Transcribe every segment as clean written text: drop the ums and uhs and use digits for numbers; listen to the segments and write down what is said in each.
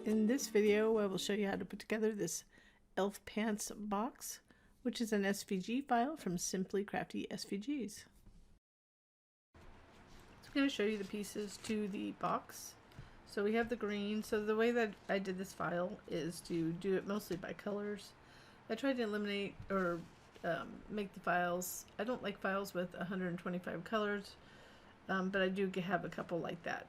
In this video, I will show you how to put together this elf pants box, which is an SVG file from Simply Crafty SVGs. So I'm going to show you the pieces to the box. So we have the green. So the way that I did this file is to do it mostly by colors. I tried to eliminate or make the files. I don't like files with 125 colors, but I do have a couple like that.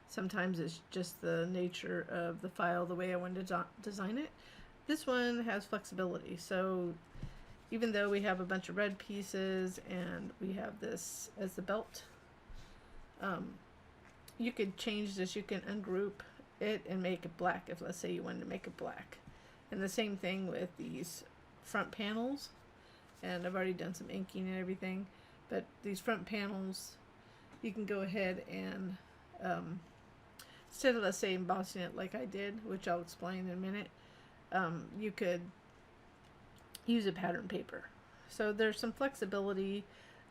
Sometimes it's just the nature of the file, the way I wanted to design it. This one has flexibility, so even though we have a bunch of red pieces and we have this as the belt, you could change this. You can ungroup it and make it black if, let's say, you wanted to make it black. And the same thing with these front panels. And I've already done some inking and everything, but these front panels, you can go ahead and instead of, let's say, embossing it like I did, which I'll explain in a minute, you could use a pattern paper. So there's some flexibility,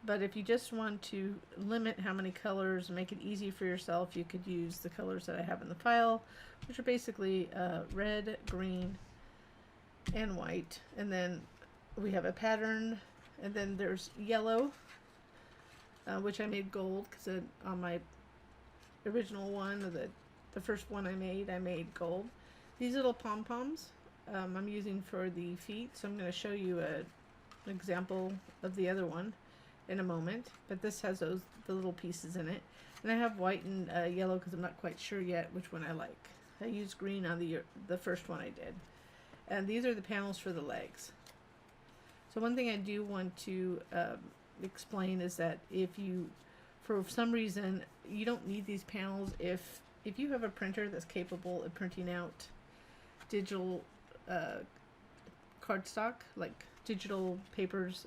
but if you just want to limit how many colors, make it easy for yourself, you could use the colors that I have in the file, which are basically red, green, and white. And then we have a pattern, and then there's yellow, which I made gold because on my original one, or the first one I made gold. These little pom-poms I'm using for the feet, so I'm going to show you an example of the other one in a moment, but this has the little pieces in it. And I have white and yellow because I'm not quite sure yet which one I like. I used green on the first one I did. And these are the panels for the legs. So one thing I do want to explain is that if you, for some reason, you don't need these panels if you have a printer that's capable of printing out digital cardstock, like digital papers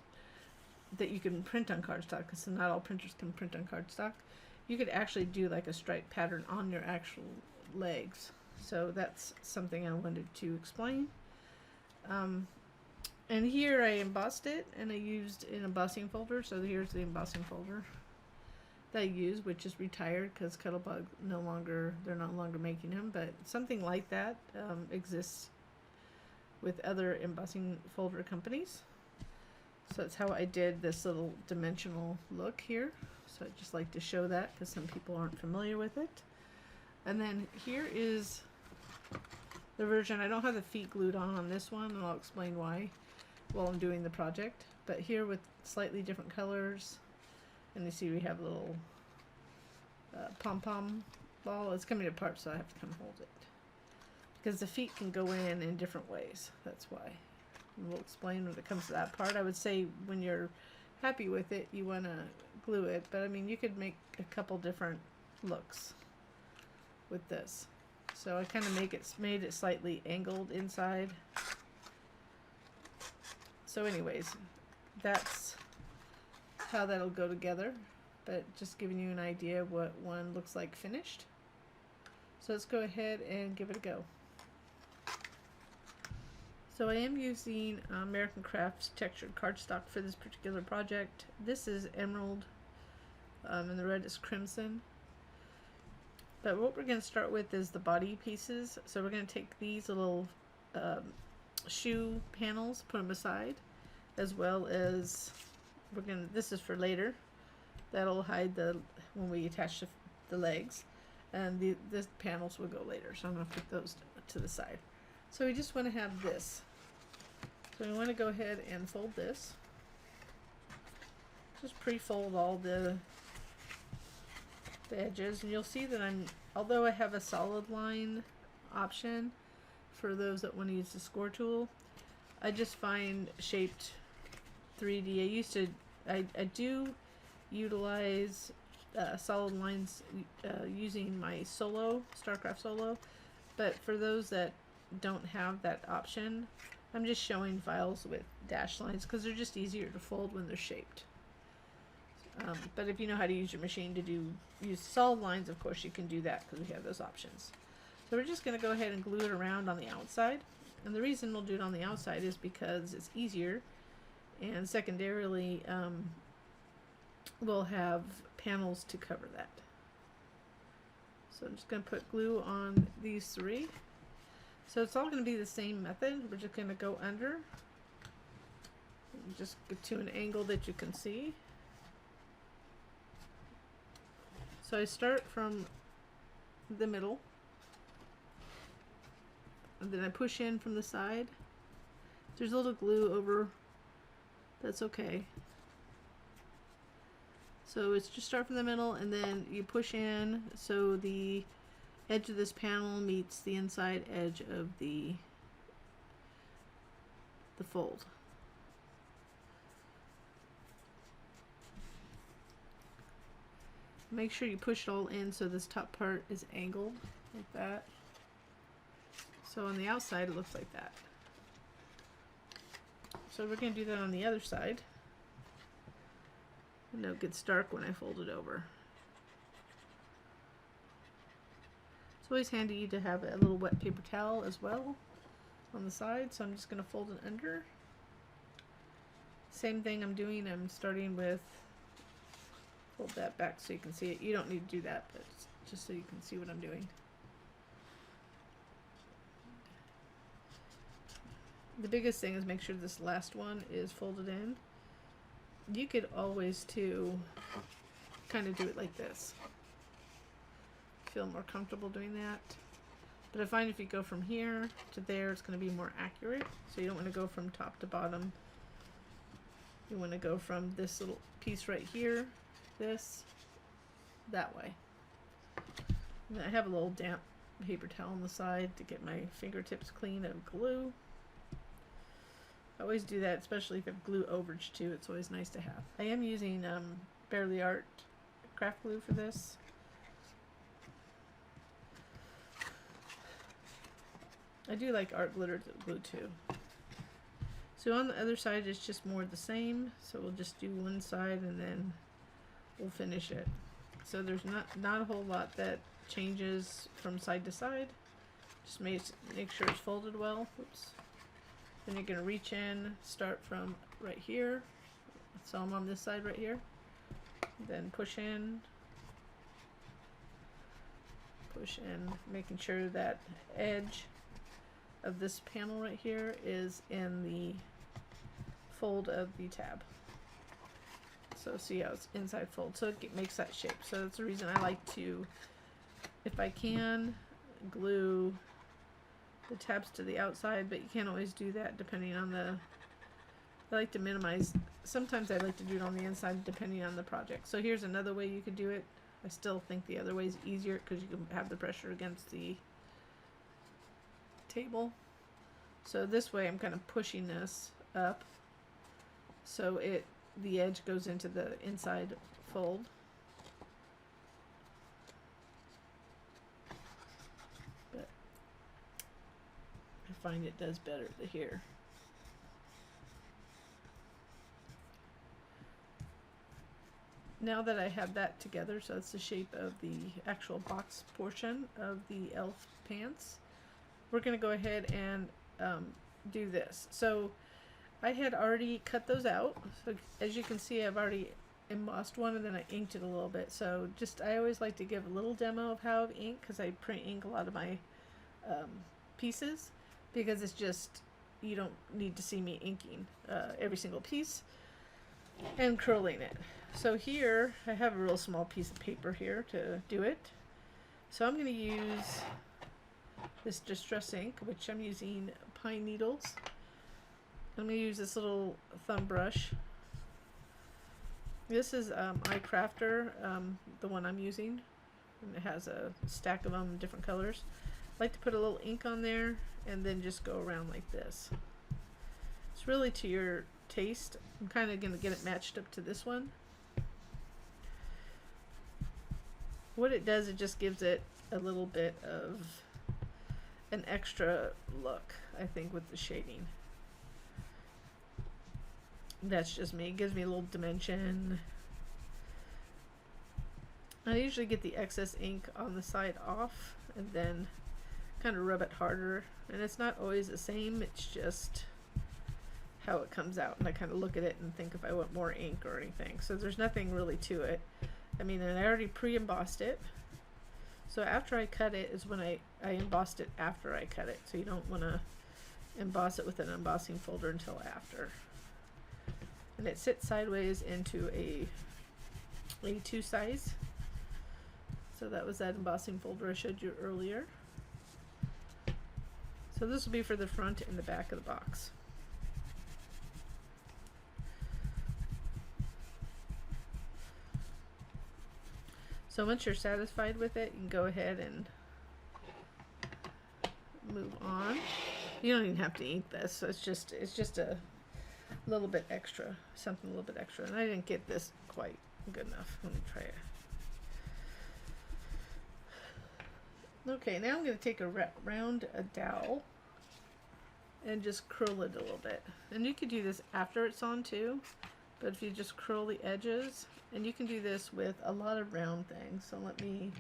that you can print on cardstock, because not all printers can print on cardstock. You could actually do like a stripe pattern on your actual legs. So that's something I wanted to explain. And here I embossed it, and I used an embossing folder. So here's the embossing folder that I use, which is retired because Cuttlebug they're no longer making them, but something like that exists with other embossing folder companies. So that's how I did this little dimensional look here. So I'd just like to show that because some people aren't familiar with it. And then here is the version. I don't have the feet glued on this one, and I'll explain why while I'm doing the project. But here with slightly different colors, and you see we have a little pom-pom ball. It's coming apart, so I have to come hold it because the feet can go in different ways. That's why. And we'll explain when it comes to that part. I would say when you're happy with it, you want to glue it, but I mean, you could make a couple different looks with this. So I kind of made it slightly angled inside. So anyways, that's how that'll go together, but just giving you an idea of what one looks like finished. So let's go ahead and give it a go. So I am using American Crafts textured cardstock for this particular project. This is emerald, and the red is crimson. But what we're going to start with is the body pieces. So we're going to take these little shoe panels, put them aside, as well as this is for later. That'll hide when we attach the legs, and the panels will go later. So I'm going to put those to the side. So we just want to have this. So we want to go ahead and fold this. Just pre-fold all the edges, and you'll see that although I have a solid line option for those that want to use the score tool, I just find shaped 3D. I do utilize solid lines using my StarCraft Solo, but for those that don't have that option, I'm just showing files with dashed lines because they're just easier to fold when they're shaped. But if you know how to use your machine to use solid lines, of course you can do that because we have those options. So we're just going to go ahead and glue it around on the outside. And the reason we'll do it on the outside is because it's easier, and secondarily we'll have panels to cover that. So I'm just going to put glue on these three. So it's all going to be the same method. We're just going to go under. Just get to an angle that you can see. So I start from the middle. And then I push in from the side. There's a little glue over. That's okay. So it's just start from the middle and then you push in so the edge of this panel meets the inside edge of the fold. Make sure you push it all in so this top part is angled like that. So on the outside it looks like that. So we're going to do that on the other side. I know it gets dark when I fold it over. It's always handy to have a little wet paper towel as well on the side, so I'm just going to fold it under. Same thing I'm doing, I'm starting with, fold that back so you can see it. You don't need to do that, but just so you can see what I'm doing. The biggest thing is make sure this last one is folded in. You could always too kind of do it like this. Feel more comfortable doing that. But I find if you go from here to there, it's going to be more accurate. So you don't want to go from top to bottom. You want to go from this little piece right here, this, that way. And I have a little damp paper towel on the side to get my fingertips clean of glue. I always do that, especially if I have glue overage too. It's always nice to have. I am using Barely Art craft glue for this. I do like art glitter glue too. So on the other side it's just more the same. So we'll just do one side and then we'll finish it. So there's not a whole lot that changes from side to side. Just make sure it's folded well. Oops. Then you're going to reach in, start from right here. So I'm on this side right here. Then push in, making sure that edge of this panel right here is in the fold of the tab. So see how it's inside fold. So it makes that shape. So that's the reason I like to, if I can, glue the tabs to the outside, but you can't always do that depending on the, I like to minimize, sometimes I like to do it on the inside depending on the project. So here's another way you could do it. I still think the other way is easier because you can have the pressure against the table. So this way I'm kind of pushing this up so the edge goes into the inside fold. I find it does better here. Now that I have that together, so that's the shape of the actual box portion of the elf pants, we're going to go ahead and do this. So I had already cut those out. So as you can see, I've already embossed one and then I inked it a little bit. So I always like to give a little demo of how I ink because I print ink a lot of my pieces. Because it's just, you don't need to see me inking every single piece and curling it. So here, I have a real small piece of paper here to do it. So I'm going to use this Distress ink, which I'm using pine needles. I'm going to use this little thumb brush. This is iCrafter, the one I'm using. And it has a stack of them in different colors. I like to put a little ink on there and then just go around like this. It's really to your taste. I'm kind of going to get it matched up to this one. What it does, it just gives it a little bit of an extra look, I think, with the shading. That's just me. It gives me a little dimension. I usually get the excess ink on the side off and then kind of rub it harder, and it's not always the same, it's just how it comes out, and I kind of look at it and think if I want more ink or anything. So there's nothing really to it. I mean, and I already pre-embossed it, So after I cut it is when I embossed it after I cut it. So you don't want to emboss it with an embossing folder until after. And it sits sideways into a A2 size. So that was that embossing folder I showed you earlier. So this will be for the front and the back of the box. So once you're satisfied with it, you can go ahead and move on. You don't even have to ink this. So it's just a little bit extra, something a little bit extra. And I didn't get this quite good enough. Let me try it. Okay, now I'm going to take a round dowel and just curl it a little bit. And you could do this after it's on too, but if you just curl the edges, and you can do this with a lot of round things. So let me,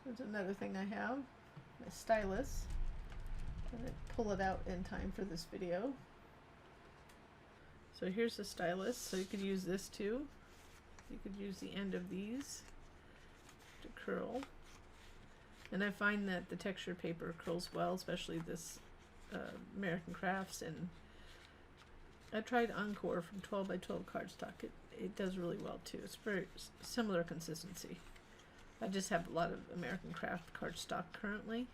there's another thing I have, my stylus. I'm going to pull it out in time for this video. So here's the stylus, so you could use this too. You could use the end of these to curl. And I find that the textured paper curls well, especially this American Crafts, and I tried Encore from 12 by 12 cardstock. It does really well too. It's very similar consistency. I just have a lot of American Craft cardstock currently.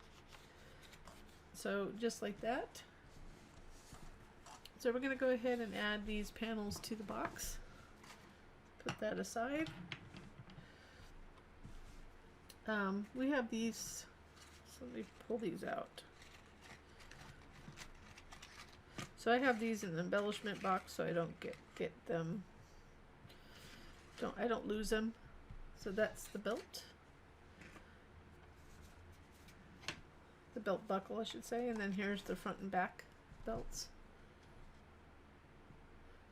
So just like that. So we're going to go ahead and add these panels to the box. Put that aside. We have these, so let me pull these out. So I have these in the embellishment box so I don't get them, I don't lose them. So that's the belt. The belt buckle, I should say, and then here's the front and back belts.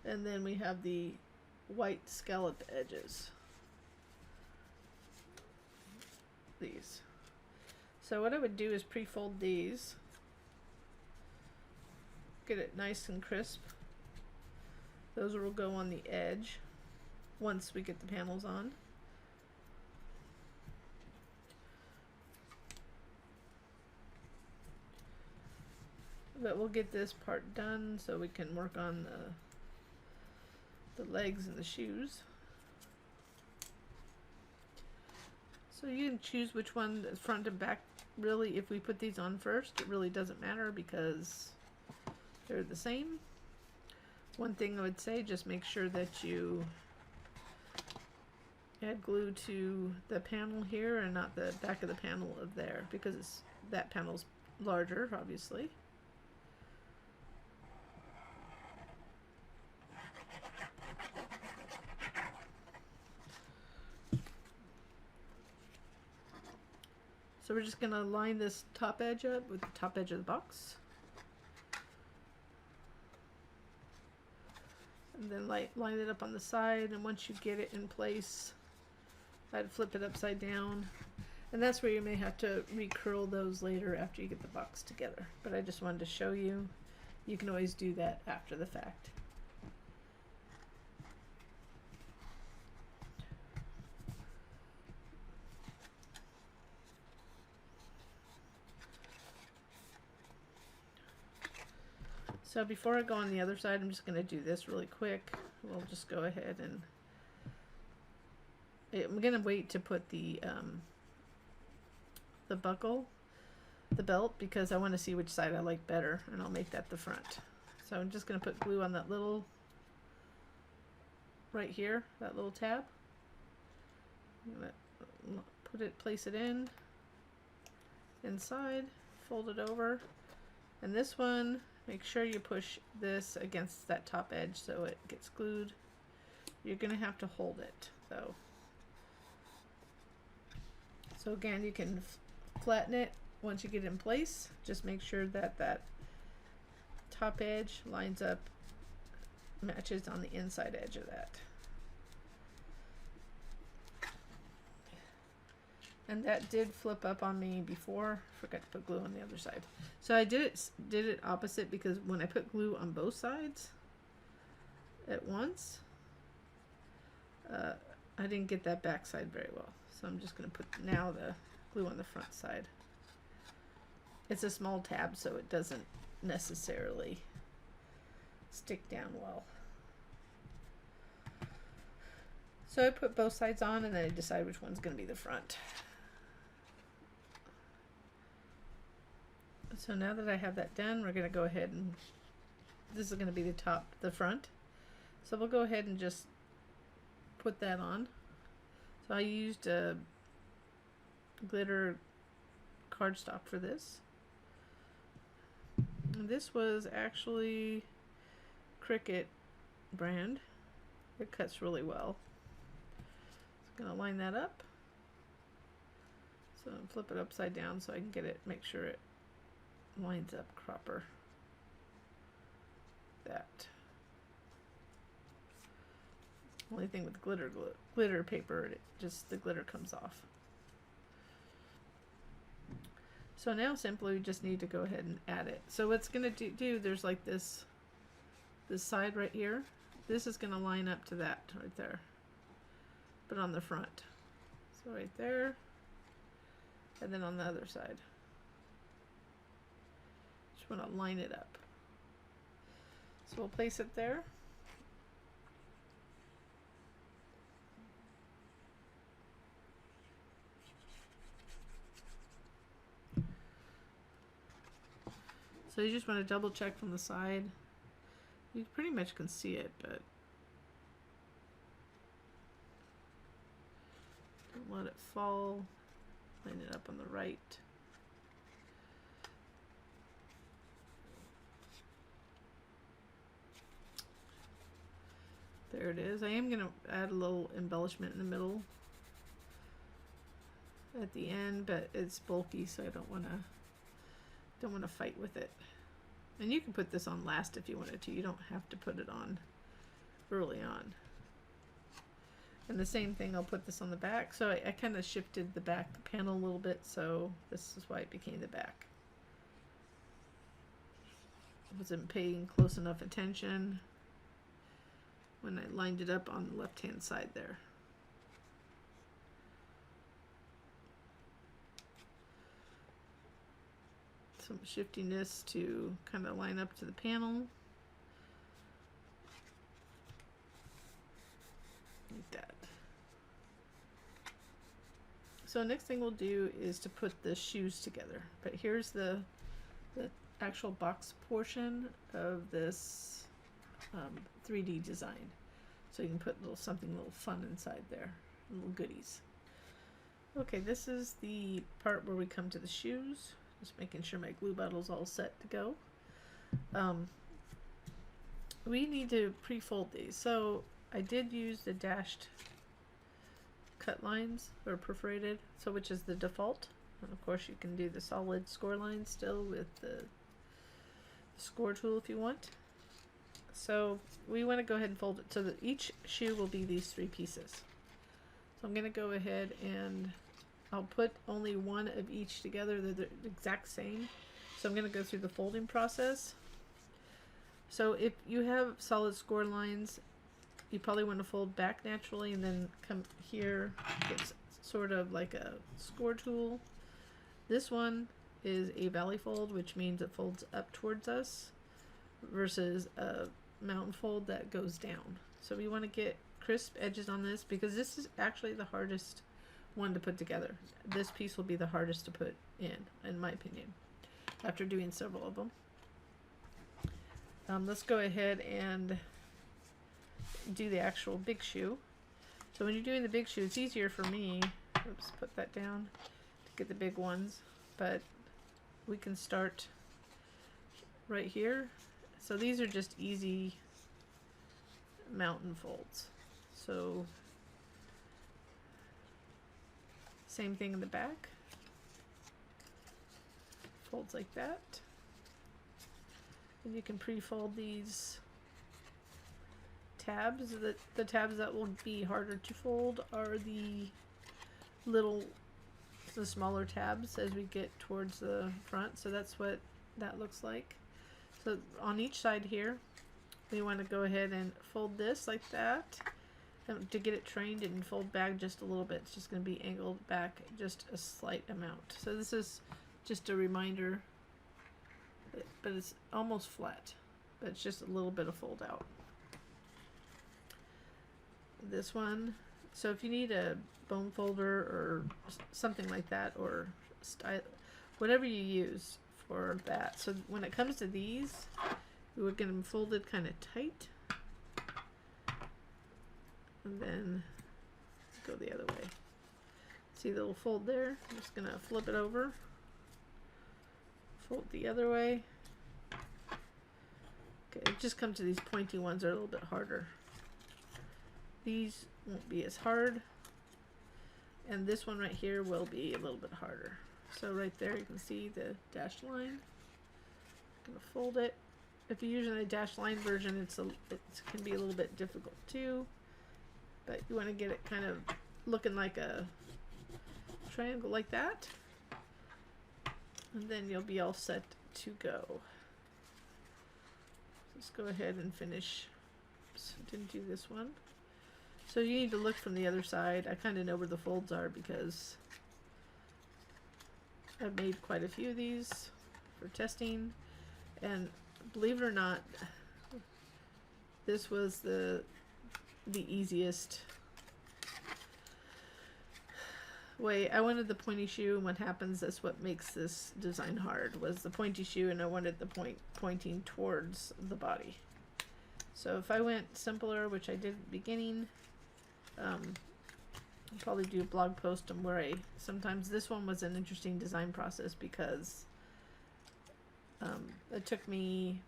And then we have the white scalloped edges. These. So what I would do is pre-fold these, get it nice and crisp. Those will go on the edge once we get the panels on. But we'll get this part done so we can work on the legs and the shoes. So you can choose which one, the front and back. Really, if we put these on first, it really doesn't matter because they're the same. One thing I would say, just make sure that you add glue to the panel here and not the back of the panel of there, because that panel's larger, obviously. So we're just going to line this top edge up with the top edge of the box. And then line it up on the side, and once you get it in place, I'd flip it upside down. And that's where you may have to recurl those later after you get the box together. But I just wanted to show you. You can always do that after the fact. So before I go on the other side, I'm just going to do this really quick. We'll just go ahead and I'm going to wait to put the buckle, the belt, because I want to see which side I like better, and I'll make that the front. So I'm just going to put glue on that little, right here, that little tab. I'm going to place it in, inside, fold it over, and this one, make sure you push this against that top edge so it gets glued. You're going to have to hold it though. So again, you can flatten it once you get it in place. Just make sure that that top edge lines up, matches on the inside edge of that. And that did flip up on me before. Forgot to put glue on the other side. So I did it opposite, because when I put glue on both sides at once, I didn't get that back side very well. So I'm just going to put now the glue on the front side. It's a small tab, so it doesn't necessarily stick down well. So I put both sides on and then I decide which one's going to be the front. So now that I have that done, we're going to go ahead and this is going to be the front. So we'll go ahead and just put that on. So I used a glitter cardstock for this. And this was actually Cricut brand. It cuts really well. Just gonna line that up. So flip it upside down so I can get it, make sure it lines up proper. That. Only thing with glitter paper, the glitter comes off. So now simply we just need to go ahead and add it. So what's gonna do there's like this side right here. This is gonna line up to that right there, but on the front. So right there, and then on the other side. Just wanna line it up. So we'll place it there. So you just want to double check from the side. You pretty much can see it, but don't let it fall. Line it up on the right. There it is. I am going to add a little embellishment in the middle at the end, but it's bulky, so I don't want to fight with it. And you can put this on last if you wanted to. You don't have to put it on early on. And the same thing, I'll put this on the back. So I kind of shifted the back panel a little bit, so this is why it became the back. I wasn't paying close enough attention when I lined it up on the left-hand side there. Some shiftiness to kind of line up to the panel. Like that. So next thing we'll do is to put the shoes together. But here's the actual box portion of this 3D design. So you can put something a little fun inside there, little goodies. Okay, this is the part where we come to the shoes. Just making sure my glue bottle's all set to go. We need to pre-fold these. So I did use the dashed cut lines or perforated, so which is the default. And of course you can do the solid score lines still with the score tool if you want. So we want to go ahead and fold it so that each shoe will be these 3 pieces. So I'm going to go ahead and I'll put only one of each together. They're the exact same. So I'm going to go through the folding process. So if you have solid score lines, you probably want to fold back naturally and then come here. It's sort of like a score tool. This one is a valley fold, which means it folds up towards us versus a mountain fold that goes down. So we want to get crisp edges on this because this is actually the hardest one to put together. This piece will be the hardest to put in my opinion, after doing several of them. Let's go ahead and do the actual big shoe. So when you're doing the big shoe, it's easier for me, oops, put that down, to get the big ones, but we can start right here. So these are just easy mountain folds. So same thing in the back. Folds like that. And you can pre-fold these tabs. The tabs that will be harder to fold are the smaller tabs as we get towards the front. So that's what that looks like. So on each side here, we want to go ahead and fold this like that. to get it trained and fold back just a little bit. It's just going to be angled back just a slight amount. So this is just a reminder, but it's almost flat, but it's just a little bit of fold out. This one, so if you need a bone folder or something like that, or style, whatever you use for that. So when it comes to these, we're get them folded kind of tight, and then go the other way. See the little fold there? I'm just gonna flip it over, fold the other way. Okay, it just comes to these pointy ones are a little bit harder. These won't be as hard, and this one right here will be a little bit harder. So right there you can see the dashed line. I'm gonna fold it. If you're using a dashed line version, it can be a little bit difficult too, but you want to get it kind of looking like a triangle like that, and then you'll be all set to go. Let's go ahead and finish. Oops, didn't do this one. So you need to look from the other side. I kind of know where the folds are because I've made quite a few of these for testing, and believe it or not, this was the easiest way. I wanted the pointy shoe, and what happens, that's what makes this design hard, was the pointy shoe, and I wanted the pointing towards the body. So if I went simpler, which I did at the beginning, I'll probably do a blog post on where sometimes this one was an interesting design process because it took me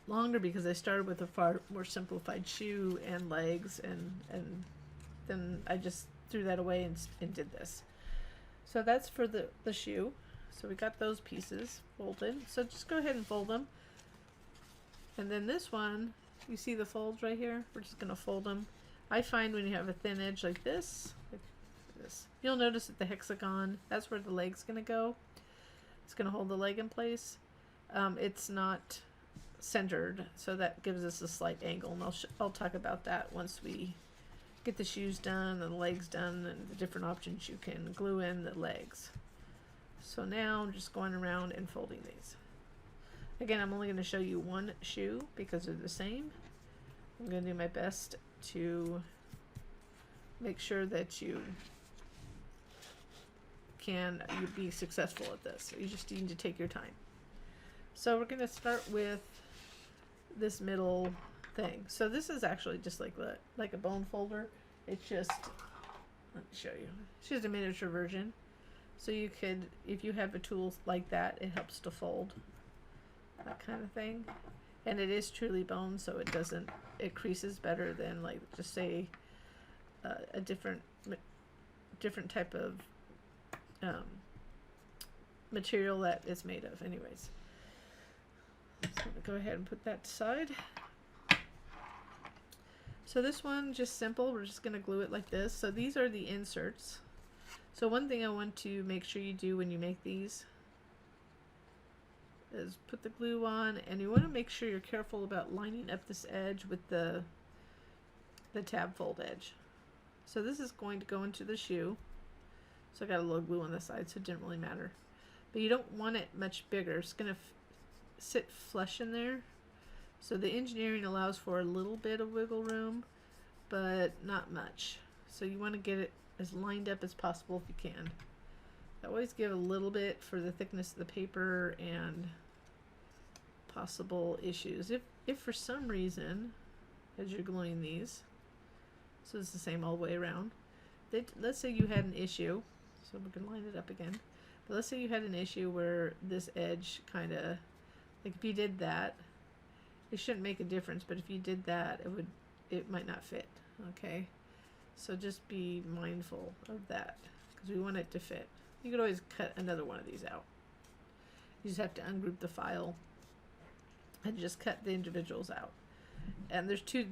longer because I started with a far more simplified shoe and legs, and then I just threw that away and did this. So that's for the shoe. So we got those pieces folded. So just go ahead and fold them. And then this one, you see the folds right here? We're just going to fold them. I find when you have a thin edge like this, you'll notice that the hexagon, that's where the leg's going to go. It's going to hold the leg in place. It's not centered, so that gives us a slight angle, and I'll talk about that once we get the shoes done and the legs done and the different options you can glue in the legs. So now I'm just going around and folding these. Again, I'm only going to show you one shoe because they're the same. I'm going to do my best to make sure that you be successful at this. You just need to take your time. So we're going to start with this middle thing. So this is actually just like a bone folder. It's just, let me show you. It's just a miniature version. So you could, if you have a tool like that, it helps to fold. That kind of thing. And it is truly bone, so it creases better than, like, just say a different type of material that it's made of. Anyways, so I'm gonna go ahead and put that aside. So this one, just simple, we're just gonna glue it like this. So these are the inserts. So one thing I want to make sure you do when you make these is put the glue on, and you want to make sure you're careful about lining up this edge with the tab fold edge. So this is going to go into the shoe. So I got a little glue on the side, so it didn't really matter. But you don't want it much bigger. It's going to sit flush in there. So the engineering allows for a little bit of wiggle room, but not much. So you want to get it as lined up as possible if you can. I always give a little bit for the thickness of the paper and possible issues. If for some reason, as you're gluing these, so it's the same all the way around, let's say you had an issue, so we can line it up again, but let's say you had an issue where this edge kind of, like if you did that, it shouldn't make a difference, but if you did that, it might not fit, okay? So just be mindful of that, because we want it to fit. You could always cut another one of these out. You just have to ungroup the file and just cut the individuals out. And there's two,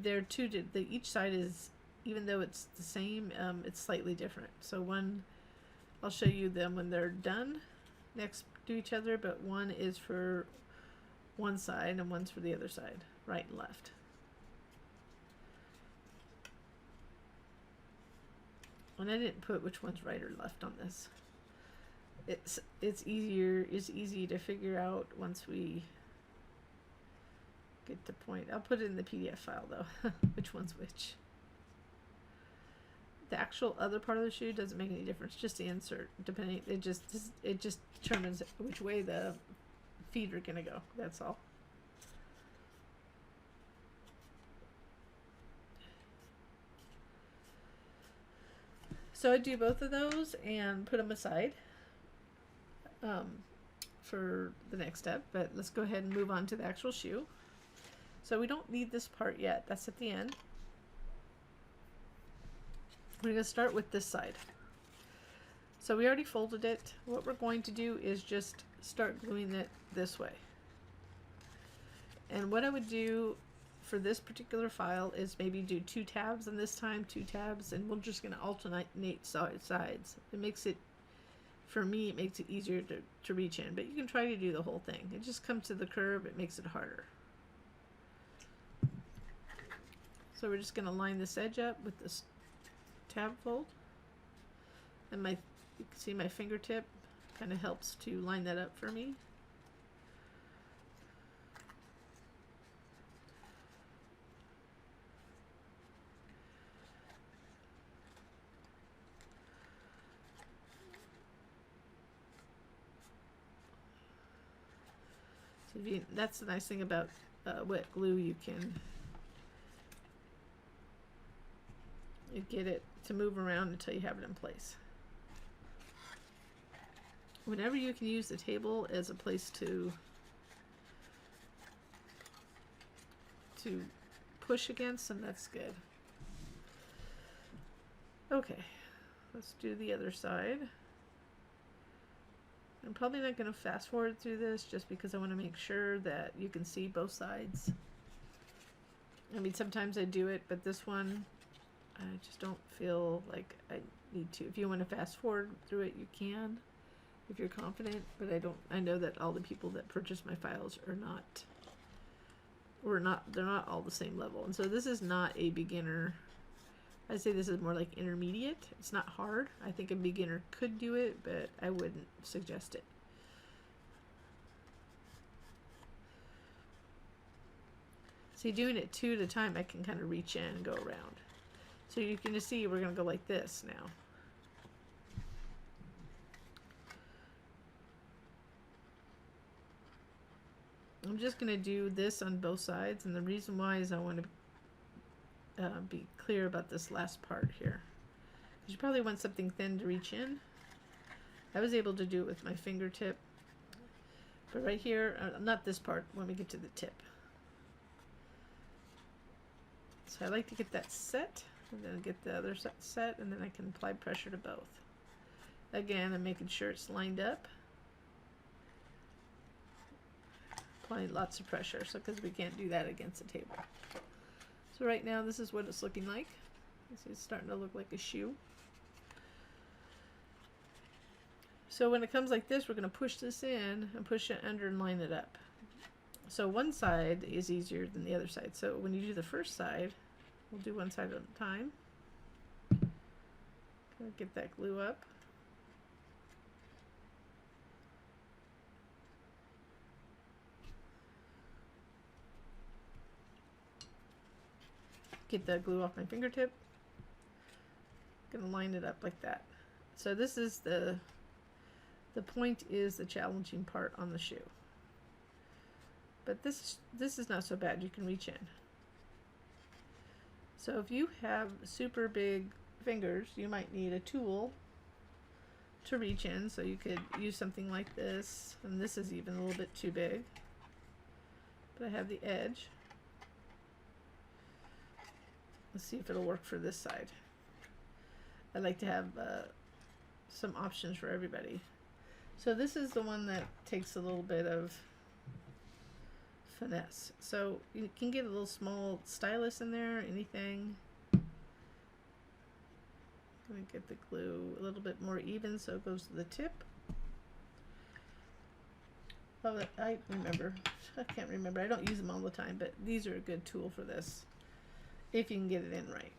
each side is, even though it's the same, it's slightly different. So one, I'll show you them when they're done next to each other, but one is for one side and one's for the other side, right and left. And I didn't put which one's right or left on this. It's easy to figure out once we get to point. I'll put it in the PDF file though, which one's which. The actual other part of the shoe doesn't make any difference, just the insert, depending, it just determines which way the feet are gonna go, that's all. So I do both of those and put them aside for the next step, but let's go ahead and move on to the actual shoe. So we don't need this part yet, that's at the end. We're going to start with this side. So we already folded it. What we're going to do is just start gluing it this way. And what I would do for this particular file is maybe do 2 tabs on this time, 2 tabs, and we're just going to alternate sides. It makes it, for me, it makes it easier to reach in, but you can try to do the whole thing. It just comes to the curve, it makes it harder. So we're just going to line this edge up with this tab fold, and you can see my fingertip kind of helps to line that up for me. So that's the nice thing about wet glue, you can get it to move around until you have it in place. Whenever you can use the table as a place to push against, and that's good. Okay, let's do the other side. I'm probably not going to fast forward through this just because I want to make sure that you can see both sides. I mean, sometimes I do it, but this one I just don't feel like I need to. If you want to fast forward through it, you can, if you're confident, but I know that all the people that purchase my files are not, they're not all the same level. And so this is not a beginner. I'd say this is more like intermediate. It's not hard. I think a beginner could do it, but I wouldn't suggest it. See, doing it 2 at a time, I can kind of reach in and go around. So you can just see we're going to go like this now. I'm just going to do this on both sides, and the reason why is I want to be clear about this last part here. You probably want something thin to reach in. I was able to do it with my fingertip, but right here, not this part, when we get to the tip. So I like to get that set, and then get the other set, and then I can apply pressure to both. Again, I'm making sure it's lined up. Applying lots of pressure, so because we can't do that against the table. So right now, this is what it's looking like. It's starting to look like a shoe. So when it comes like this, we're going to push this in and push it under and line it up. So one side is easier than the other side. So when you do the first side, we'll do one side at a time. Get that glue up. Get the glue off my fingertip. Gonna line it up like that. So this is the point is the challenging part on the shoe. But this is not so bad. You can reach in. So if you have super big fingers, you might need a tool to reach in. So you could use something like this, and this is even a little bit too big. But I have the edge. Let's see if it'll work for this side. I like to have some options for everybody. So this is the one that takes a little bit of finesse. So you can get a little small stylus in there, anything. I'm gonna get the glue a little bit more even so it goes to the tip. Oh, I remember. I can't remember. I don't use them all the time, but these are a good tool for this if you can get it in right.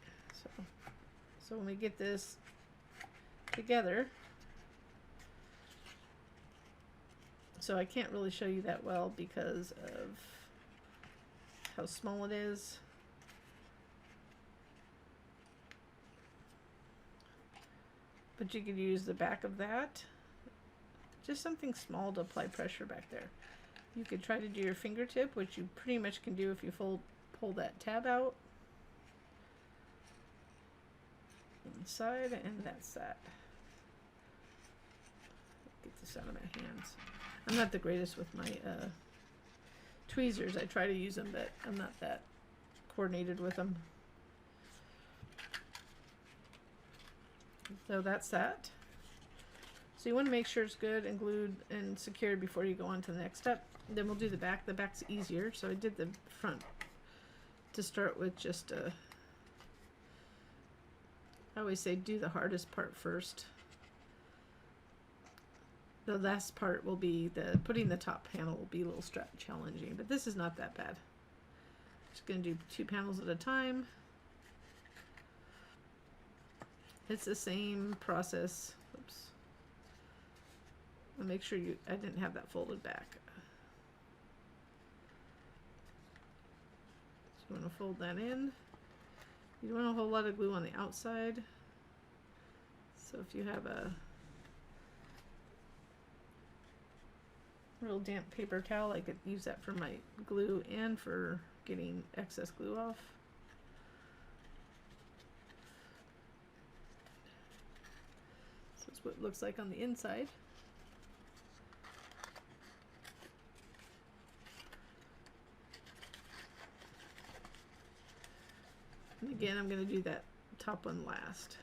So when we get this, together. So I can't really show you that well because of how small it is. But you could use the back of that. Just something small to apply pressure back there. You could try to do your fingertip, which you pretty much can do if you pull that tab out. Inside, and that's that. Get this out of my hands. I'm not the greatest with my tweezers. I try to use them, but I'm not that coordinated with them. So that's that. So you want to make sure it's good and glued and secured before you go on to the next step. Then we'll do the back. The back's easier. So I did the front to start with. Just I always say do the hardest part first. The last part will be putting the top panel will be a little challenging, but this is not that bad. Just going to do 2 panels at a time. It's the same process. Oops. I'll make sure I didn't have that folded back. So you want to fold that in. You don't want a whole lot of glue on the outside. So if you have a real damp paper towel, I could use that for my glue and for getting excess glue off. So that's what it looks like on the inside. And again, I'm going to do that top one last.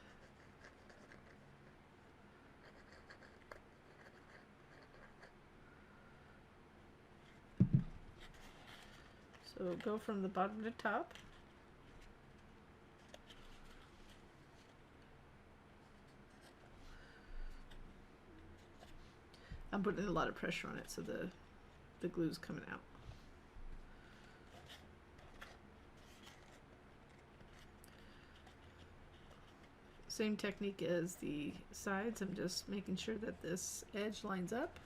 So go from the bottom to top. I'm putting a lot of pressure on it so the glue's coming out. Same technique as the sides. I'm just making sure that this edge lines up.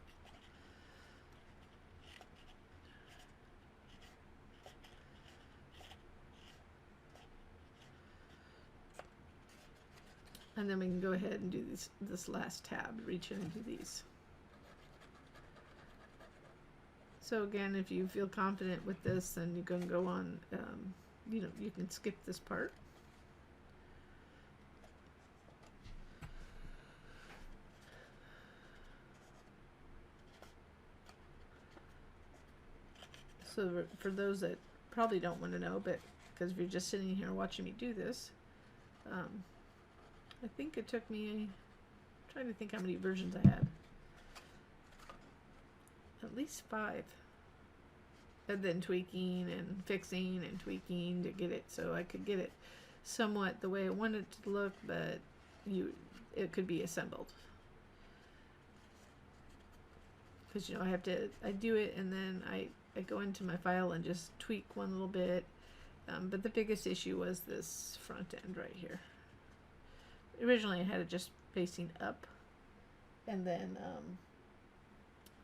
And then we can go ahead and do this last tab, reach in and do these. So again, if you feel confident with this, then you can go on, you can skip this part. So for those that probably don't want to know, but because if you're just sitting here watching me do this, I think it took me, I'm trying to think how many versions I had. At least 5. And then tweaking and fixing and tweaking to get it so I could get it somewhat the way I wanted it to look, but it could be assembled. Because I do it and then I go into my file and just tweak one little bit. But the biggest issue was this front end right here. Originally I had it just facing up, and then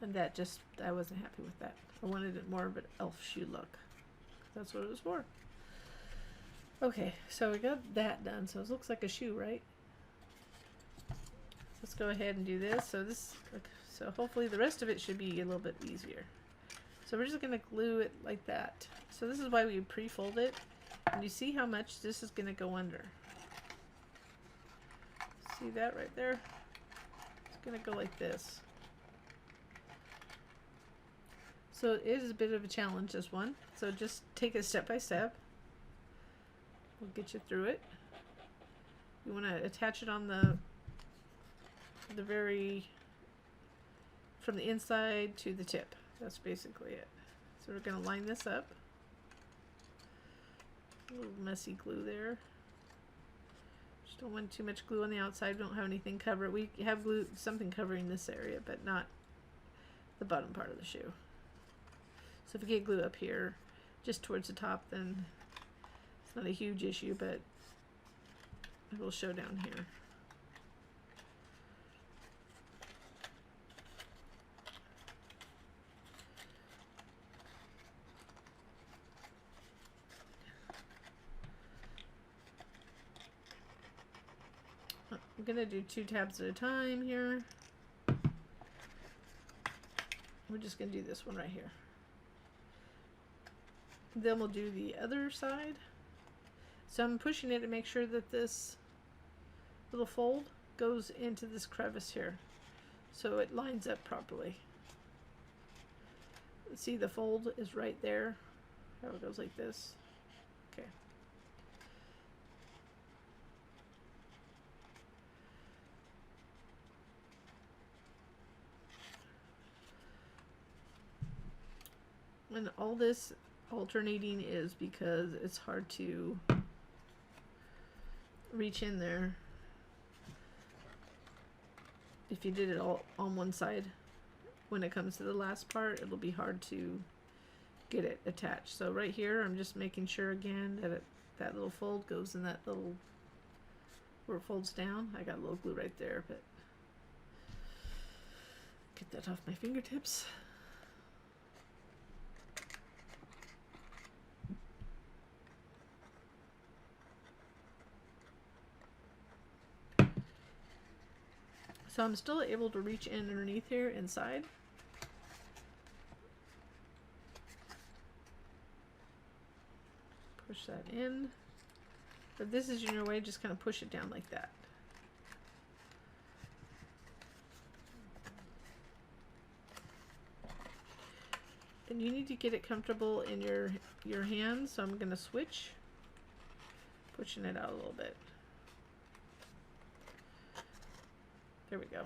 I wasn't happy with that. I wanted it more of an elf shoe look. That's what it was for. Okay, so we got that done. So it looks like a shoe, right? Let's go ahead and do this. So hopefully the rest of it should be a little bit easier. So we're just going to glue it like that. So this is why we pre-fold it. And you see how much this is going to go under. See that right there? It's going to go like this. So it is a bit of a challenge, this one. So just take it step by step. We'll get you through it. You want to attach it on the from the inside to the tip. That's basically it. So we're going to line this up. A little messy glue there. Just don't want too much glue on the outside. We don't have anything covered. We have glue, something covering this area, but not the bottom part of the shoe. So if you get glue up here, just towards the top, then it's not a huge issue, but it will show down here. I'm gonna do 2 tabs at a time here. We're just gonna do this one right here. Then we'll do the other side. So I'm pushing it to make sure that this little fold goes into this crevice here, so it lines up properly. See, the fold is right there, how it goes like this. Okay. And all this alternating is because it's hard to reach in there. If you did it all on one side, when it comes to the last part, it'll be hard to get it attached. So right here, I'm just making sure again that that little fold goes in that little, where it folds down. I got a little glue right there, but get that off my fingertips. So I'm still able to reach in underneath here inside. Push that in. If this is in your way, just kind of push it down like that. And you need to get it comfortable in your hands, so I'm going to switch, pushing it out a little bit. There we go.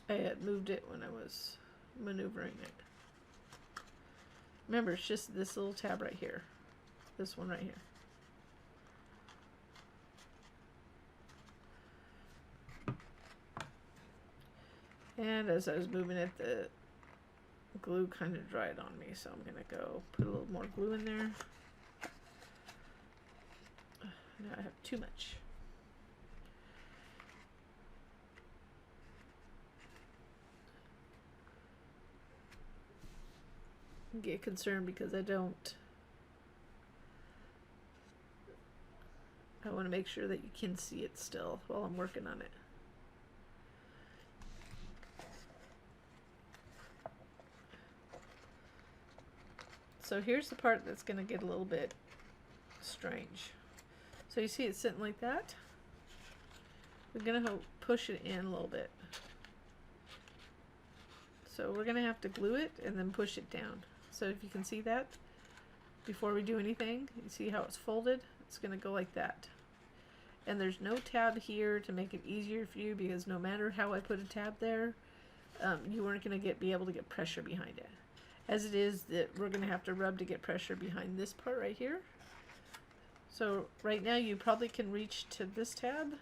I had moved it when I was maneuvering it. Remember, it's just this little tab right here. This one right here. And as I was moving it, the glue kind of dried on me, so I'm going to go put a little more glue in there. Now I have too much. I get concerned because I want to make sure that you can see it still while I'm working on it. So here's the part that's going to get a little bit strange. So you see it sitting like that? We're going to push it in a little bit. So we're going to have to glue it and then push it down. So if you can see that, before we do anything, you see how it's folded? It's going to go like that. And there's no tab here to make it easier for you, because no matter how I put a tab there, you weren't going to be able to get pressure behind it. As it is, that we're going to have to rub to get pressure behind this part right here. So right now you probably can reach to this tab.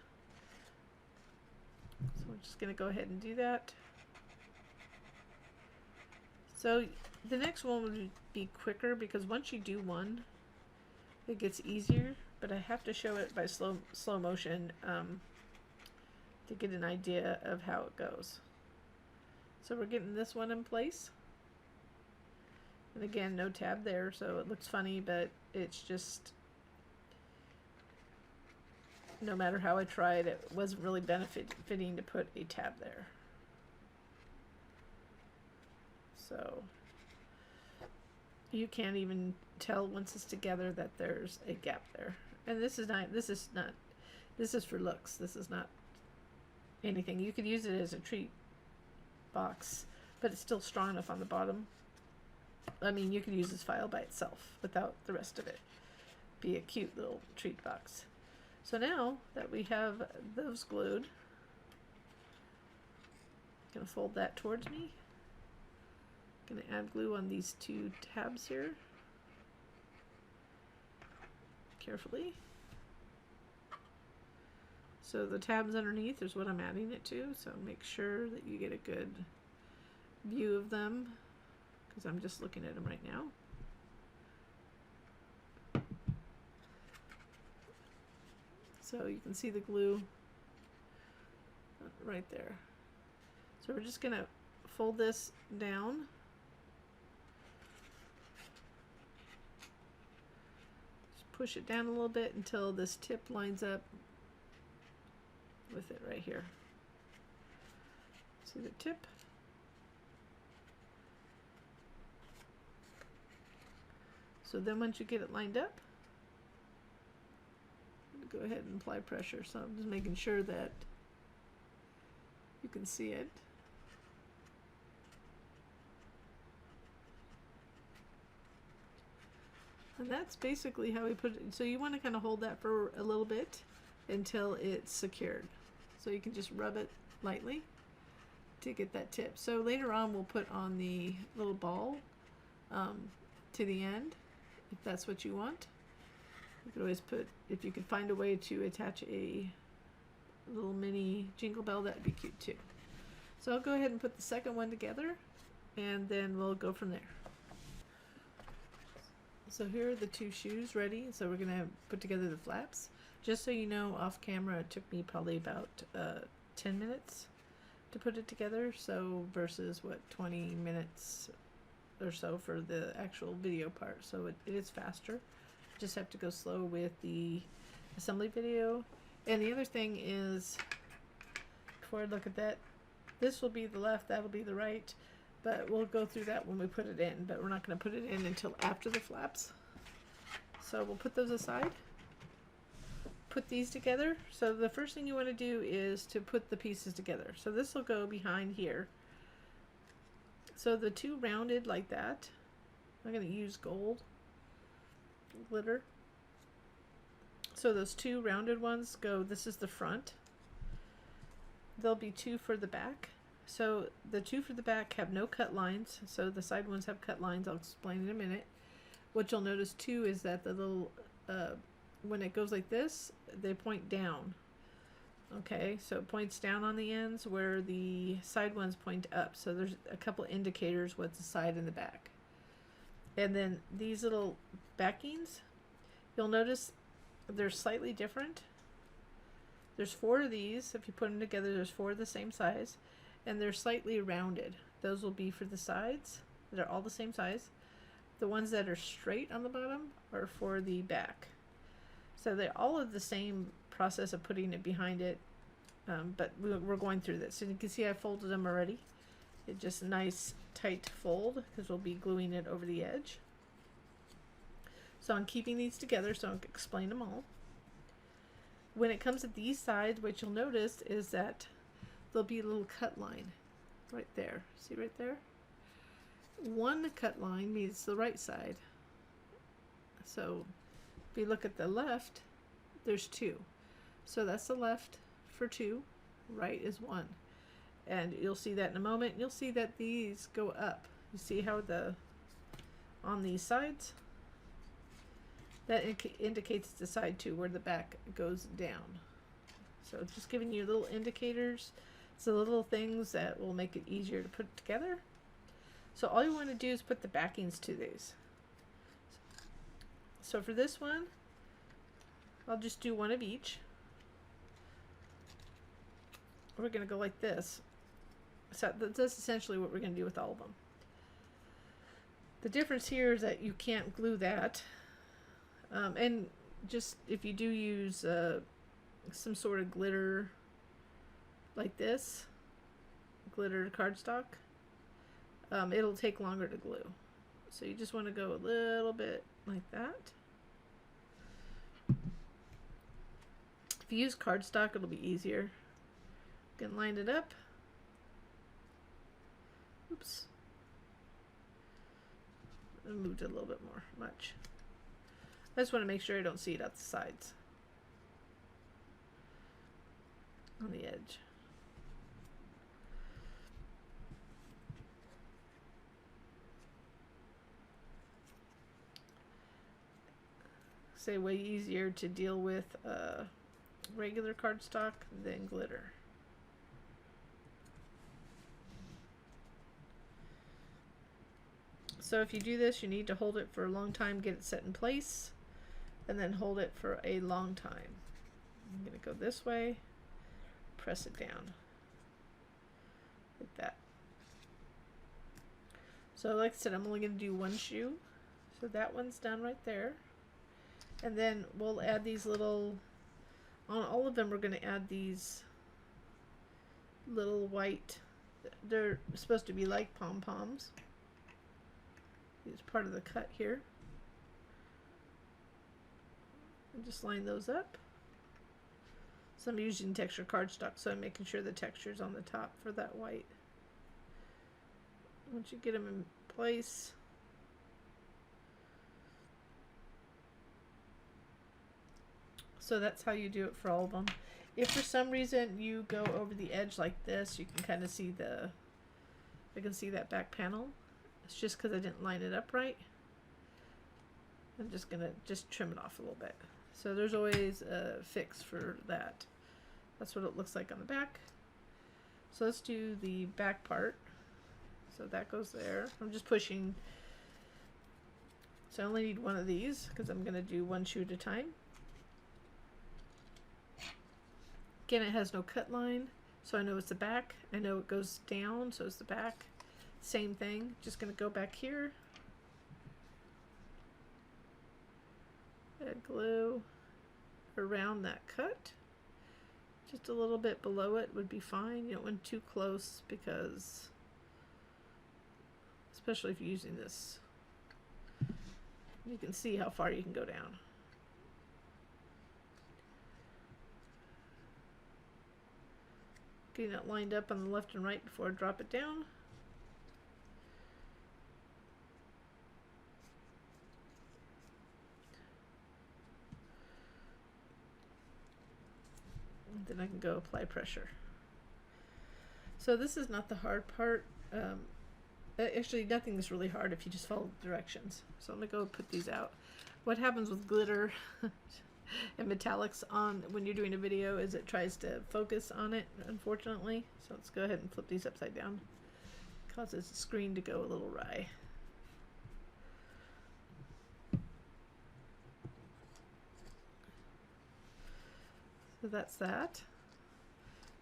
So we're just going to go ahead and do that. So the next one would be quicker, because once you do one, it gets easier, but I have to show it by slow motion to get an idea of how it goes. So we're getting this one in place. And again, no tab there, so it looks funny, but it's just, no matter how I tried, it wasn't really benefiting to put a tab there. So you can't even tell once it's together that there's a gap there. And this is for looks. This is not anything. You could use it as a treat box, but it's still strong enough on the bottom. I mean, you could use this file by itself without the rest of it. Be a cute little treat box. So now that we have those glued, I'm going to fold that towards me. I'm going to add glue on these 2 tabs here. Carefully. So the tabs underneath is what I'm adding it to, so make sure that you get a good view of them, because I'm just looking at them right now. So you can see the glue right there. So we're just going to fold this down push it down a little bit until this tip lines up with it right here. See the tip? So then once you get it lined up, go ahead and apply pressure. So I'm just making sure that you can see it. And that's basically how we put it. So you want to kind of hold that for a little bit until it's secured. So you can just rub it lightly to get that tip. So later on we'll put on the little ball to the end, if that's what you want. You could always put, if you could find a way to attach a little mini jingle bell, that'd be cute too. So I'll go ahead and put the second one together, and then we'll go from there. So here are the two shoes ready. So we're gonna put together the flaps. Just so you know, off camera it took me probably about 10 minutes to put it together. So versus what, 20 minutes or so for the actual video part. So it is faster. Just have to go slow with the assembly video. And the other thing is, before I look at that, this will be the left, that'll be the right. But we'll go through that when we put it in, but we're not going to put it in until after the flaps. So we'll put those aside. Put these together. So the first thing you want to do is to put the pieces together. So this will go behind here. So the two rounded like that, I'm going to use gold glitter. So those two rounded ones go, this is the front. There'll be two for the back. So the two for the back have no cut lines, so the side ones have cut lines. I'll explain in a minute. What you'll notice too is that the little, when it goes like this, they point down. Okay, so it points down on the ends where the side ones point up. So there's a couple indicators what's the side and the back. And then these little backings, you'll notice they're slightly different. There's 4 of these. If you put them together, there's 4 of the same size. And they're slightly rounded. Those will be for the sides. They're all the same size. The ones that are straight on the bottom are for the back. So they're all of the same process of putting it behind it, but we're going through this. So you can see I folded them already. It's just a nice tight fold because we'll be gluing it over the edge. So I'm keeping these together so I can explain them all. When it comes to these sides, what you'll notice is that there'll be a little cut line right there. See right there? One cut line means the right side. So if you look at the left, there's 2. So that's the left for 2, right is 1. And you'll see that in a moment. You'll see that these go up. You see how on these sides? That indicates the side 2 where the back goes down. So it's just giving you little indicators. So the little things that will make it easier to put together. So all you want to do is put the backings to these. So for this one, I'll just do one of each. We're going to go like this. So that's essentially what we're going to do with all of them. The difference here is that you can't glue that. And just if you do use some sort of glitter like this, glitter cardstock, it'll take longer to glue. So you just want to go a little bit like that. If you use cardstock, it'll be easier. You can line it up. Oops. I moved it a little bit more, much. I just want to make sure I don't see it out the sides. On the edge. Say way easier to deal with regular cardstock than glitter. So if you do this, you need to hold it for a long time, get it set in place, and then hold it for a long time. I'm going to go this way, press it down like that. So like I said, I'm only going to do one shoe. So that one's done right there. And then we'll add these little, on all of them we're going to add these little white, they're supposed to be like pom-poms. It's part of the cut here. And just line those up. So I'm using texture cardstock, so I'm making sure the texture's on the top for that white. Once you get them in place, so that's how you do it for all of them. If for some reason you go over the edge like this, you can kind of see I can see that back panel. It's just because I didn't line it up right. I'm just gonna trim it off a little bit. So there's always a fix for that. That's what it looks like on the back. So let's do the back part. So that goes there. I'm just pushing. So I only need one of these because I'm going to do one shoe at a time. Again, it has no cut line, so I know it's the back. I know it goes down, so it's the back. Same thing. Just going to go back here. Add glue around that cut. Just a little bit below it would be fine. You don't want too close because, especially if you're using this, you can see how far you can go down. Getting it lined up on the left and right before I drop it down. Then I can go apply pressure. So this is not the hard part. Actually, nothing is really hard if you just follow the directions. So I'm going to go put these out. What happens with glitter and metallics on when you're doing a video is it tries to focus on it, unfortunately. So let's go ahead and flip these upside down. It causes the screen to go a little wry. So that's that.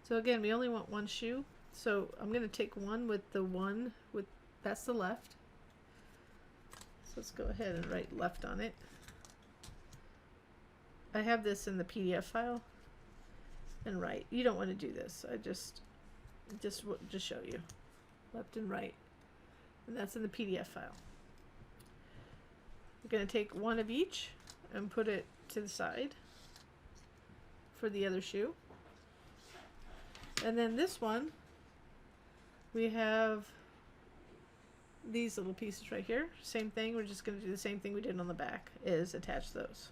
So again, we only want one shoe. So I'm going to take one with that's the left. So let's go ahead and write left on it. I have this in the PDF file. And right. You don't want to do this. I just show you. Left and right. And that's in the PDF file. We're going to take one of each and put it to the side for the other shoe. And then this one, we have these little pieces right here. Same thing, we're just going to do the same thing we did on the back, is attach those.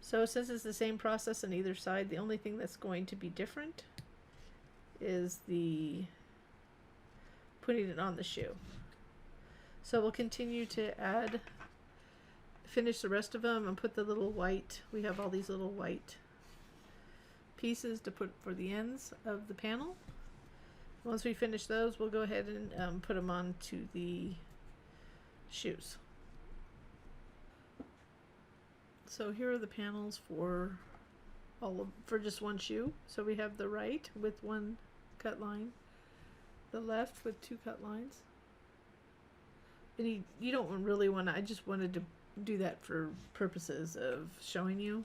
So since it's the same process on either side, the only thing that's going to be different is the putting it on the shoe. So we'll continue to finish the rest of them and put the little white, we have all these little white pieces to put for the ends of the panel. Once we finish those, we'll go ahead and put them onto the shoes. So here are the panels for just one shoe. So we have the right with one cut line, the left with two cut lines. And you don't really want to, I just wanted to do that for purposes of showing you.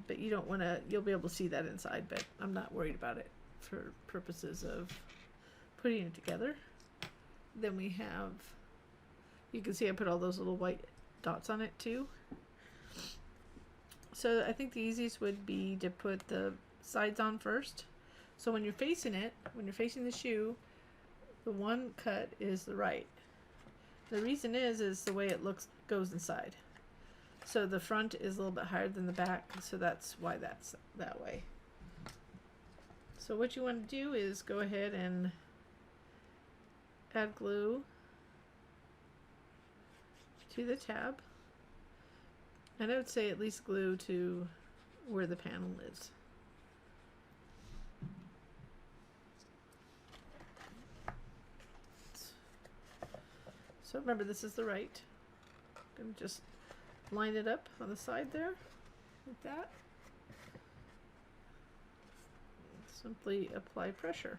But you don't want to, you'll be able to see that inside, but I'm not worried about it for purposes of putting it together. Then we have, you can see I put all those little white dots on it too. So I think the easiest would be to put the sides on first. So when you're facing it, when you're facing the shoe, the one cut is the right. The reason is the way it goes inside. So the front is a little bit higher than the back, so that's why that's that way. So what you want to do is go ahead and add glue to the tab. And I would say at least glue to where the panel is. So remember, this is the right. I'm going to just line it up on the side there, like that. simply apply pressure.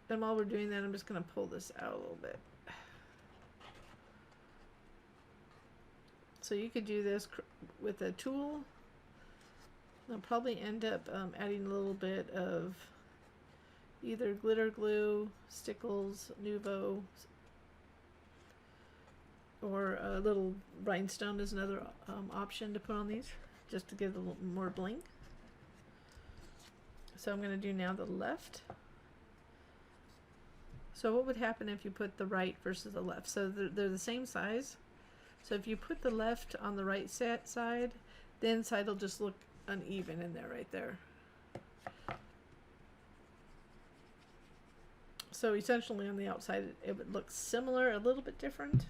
And while we're doing that, I'm just going to pull this out a little bit. So you could do this with a tool. I'll probably end up adding a little bit of either glitter glue, Stickles, Nuvo, or a little rhinestone is another option to put on these, just to give a little more bling. So I'm going to do now the left. So what would happen if you put the right versus the left? So they're the same size. So if you put the left on the right side, the inside will just look uneven in there, right there. So essentially on the outside it would look similar, a little bit different,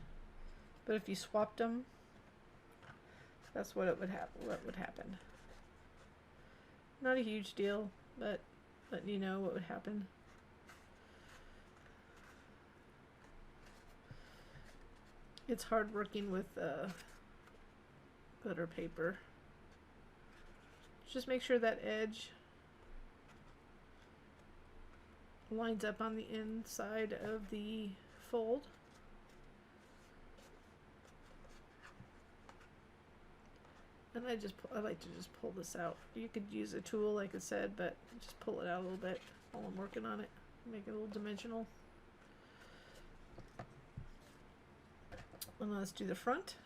but if you swapped them, that's what would happen. Not a huge deal, but letting you know what would happen. It's hard working with glitter paper. Just make sure that edge lines up on the inside of the fold. And I like to just pull this out. You could use a tool, like I said, but just pull it out a little bit while I'm working on it. Make it a little dimensional. And let's do the front.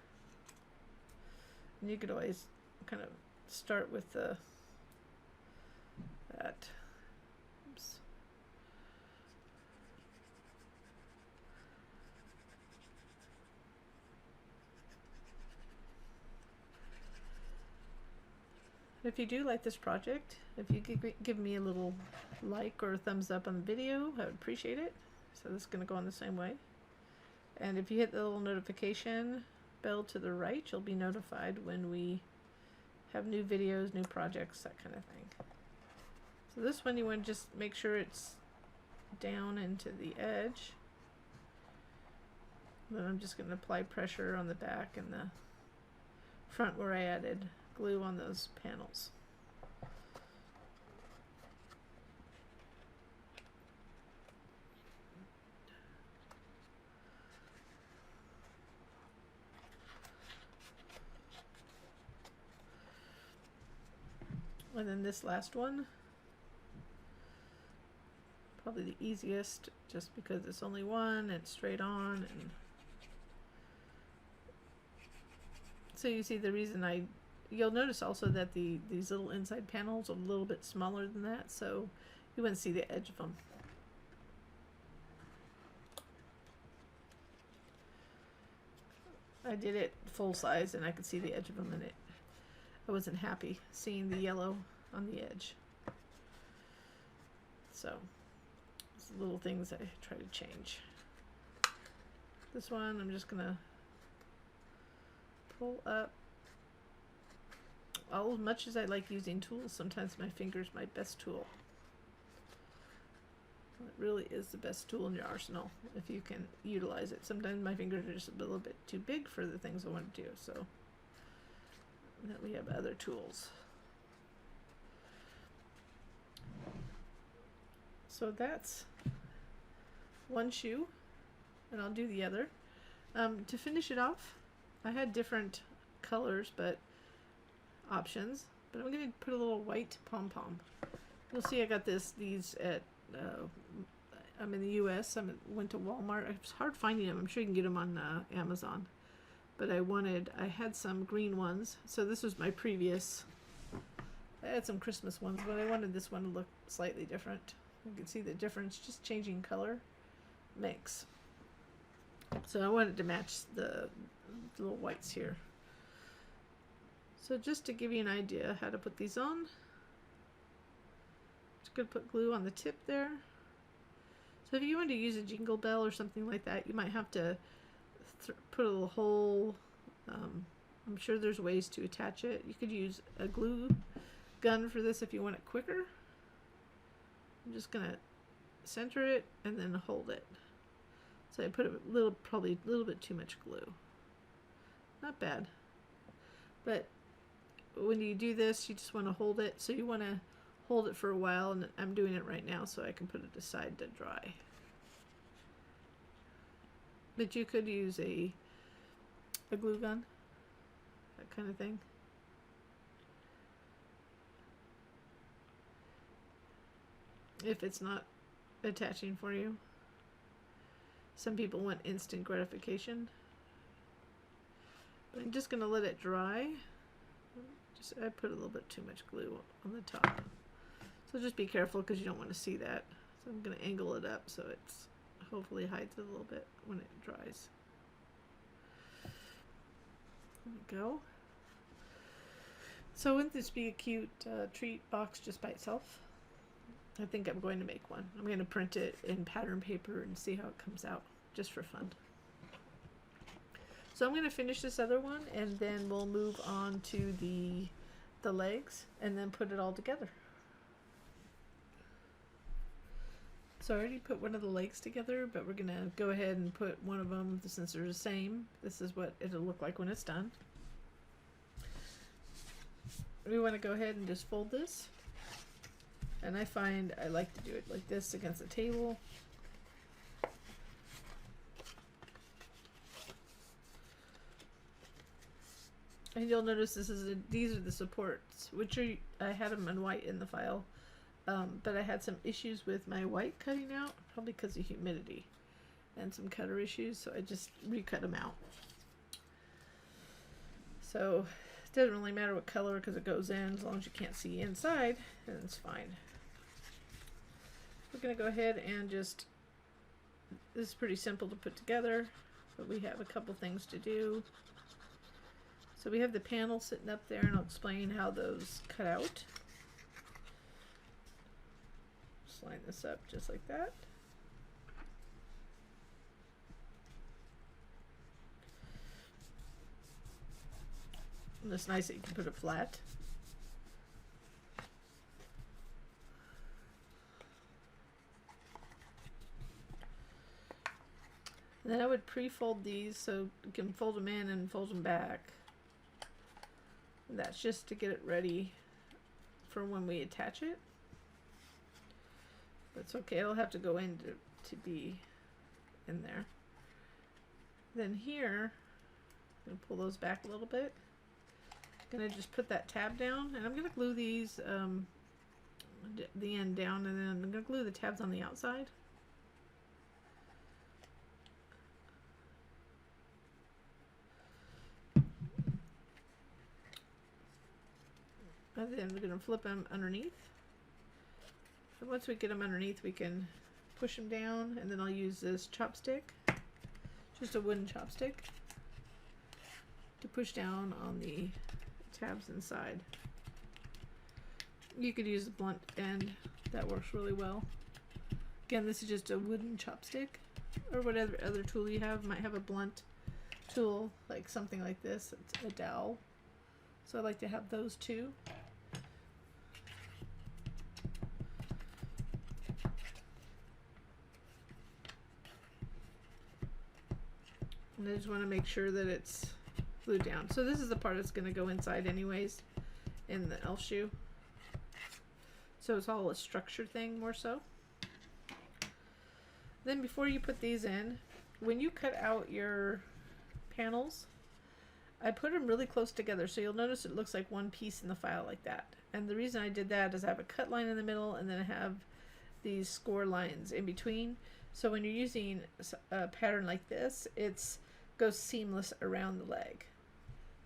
And you could always kind of start with that. Oops. If you do like this project, if you could give me a little like or a thumbs up on the video, I would appreciate it. So this is going to go on the same way. And if you hit the little notification bell to the right, you'll be notified when we have new videos, new projects, that kind of thing. So this one you want to just make sure it's down into the edge. Then I'm just going to apply pressure on the back and the front where I added glue on those panels. And then this last one, probably the easiest, just because it's only one, it's straight on, and so you see the reason you'll notice also that these little inside panels are a little bit smaller than that, so you wouldn't see the edge of them. I did it full size and I could see the edge of them in it. I wasn't happy seeing the yellow on the edge. So, it's little things I try to change. This one I'm just gonna pull up. As much as I like using tools, sometimes my finger's my best tool. It really is the best tool in your arsenal if you can utilize it. Sometimes my fingers are just a little bit too big for the things I want to do, so that we have other tools. So that's one shoe, and I'll do the other. To finish it off, I had different colors, but options. But I'm going to put a little white pom-pom. You'll see I got these at, I'm in the U.S. I went to Walmart. It's hard finding them. I'm sure you can get them on Amazon. But I had some green ones. So this was my previous. I had some Christmas ones, but I wanted this one to look slightly different. You can see the difference, just changing color makes. So I wanted to match the little whites here. So just to give you an idea how to put these on, just going to put glue on the tip there. So if you want to use a jingle bell or something like that, you might have to put a little hole. I'm sure there's ways to attach it. You could use a glue gun for this if you want it quicker. I'm just going to center it and then hold it. So I put probably a little bit too much glue. Not bad. But when you do this, you just want to hold it. So you want to hold it for a while, and I'm doing it right now so I can put it aside to dry. But you could use a glue gun, that kind of thing. If it's not attaching for you. Some people want instant gratification. But I'm just going to let it dry. I put a little bit too much glue on the top. So just be careful because you don't want to see that. So I'm going to angle it up so it's hopefully hides it a little bit when it dries. There we go. So wouldn't this be a cute treat box just by itself? I think I'm going to make one. I'm going to print it in pattern paper and see how it comes out, just for fun. So I'm going to finish this other one, and then we'll move on to the legs, and then put it all together. So I already put one of the legs together, but we're going to go ahead and put one of them, since they're the same. This is what it'll look like when it's done. We want to go ahead and just fold this. And I find I like to do it like this against the table. And you'll notice these are the supports, which I had them in white in the file, but I had some issues with my white cutting out, probably because of humidity and some cutter issues, so I just recut them out. So it doesn't really matter what color because it goes in, as long as you can't see inside, then it's fine. We're going to go ahead and just, this is pretty simple to put together, but we have a couple things to do. So we have the panel sitting up there, and I'll explain how those cut out. Just line this up just like that. And it's nice that you can put it flat. And then I would pre-fold these so you can fold them in and fold them back. And that's just to get it ready for when we attach it. But it's okay, it'll have to go in to be in there. Then here, I'm going to pull those back a little bit. I'm going to just put that tab down, and I'm going to glue these, the end down, and then I'm going to glue the tabs on the outside. And then we're going to flip them underneath. And once we get them underneath, we can push them down, and then I'll use this chopstick, just a wooden chopstick, to push down on the tabs inside. You could use a blunt end, that works really well. Again, this is just a wooden chopstick, or whatever other tool you have. Might have a blunt tool, like something like this. It's a dowel. So I like to have those too. And I just want to make sure that it's glued down. So this is the part that's going to go inside anyways in the elf shoe. So it's all a structure thing more so. Then before you put these in, when you cut out your panels, I put them really close together, so you'll notice it looks like one piece in the file like that. And the reason I did that is I have a cut line in the middle, and then I have these score lines in between. So when you're using a pattern like this, it goes seamless around the leg.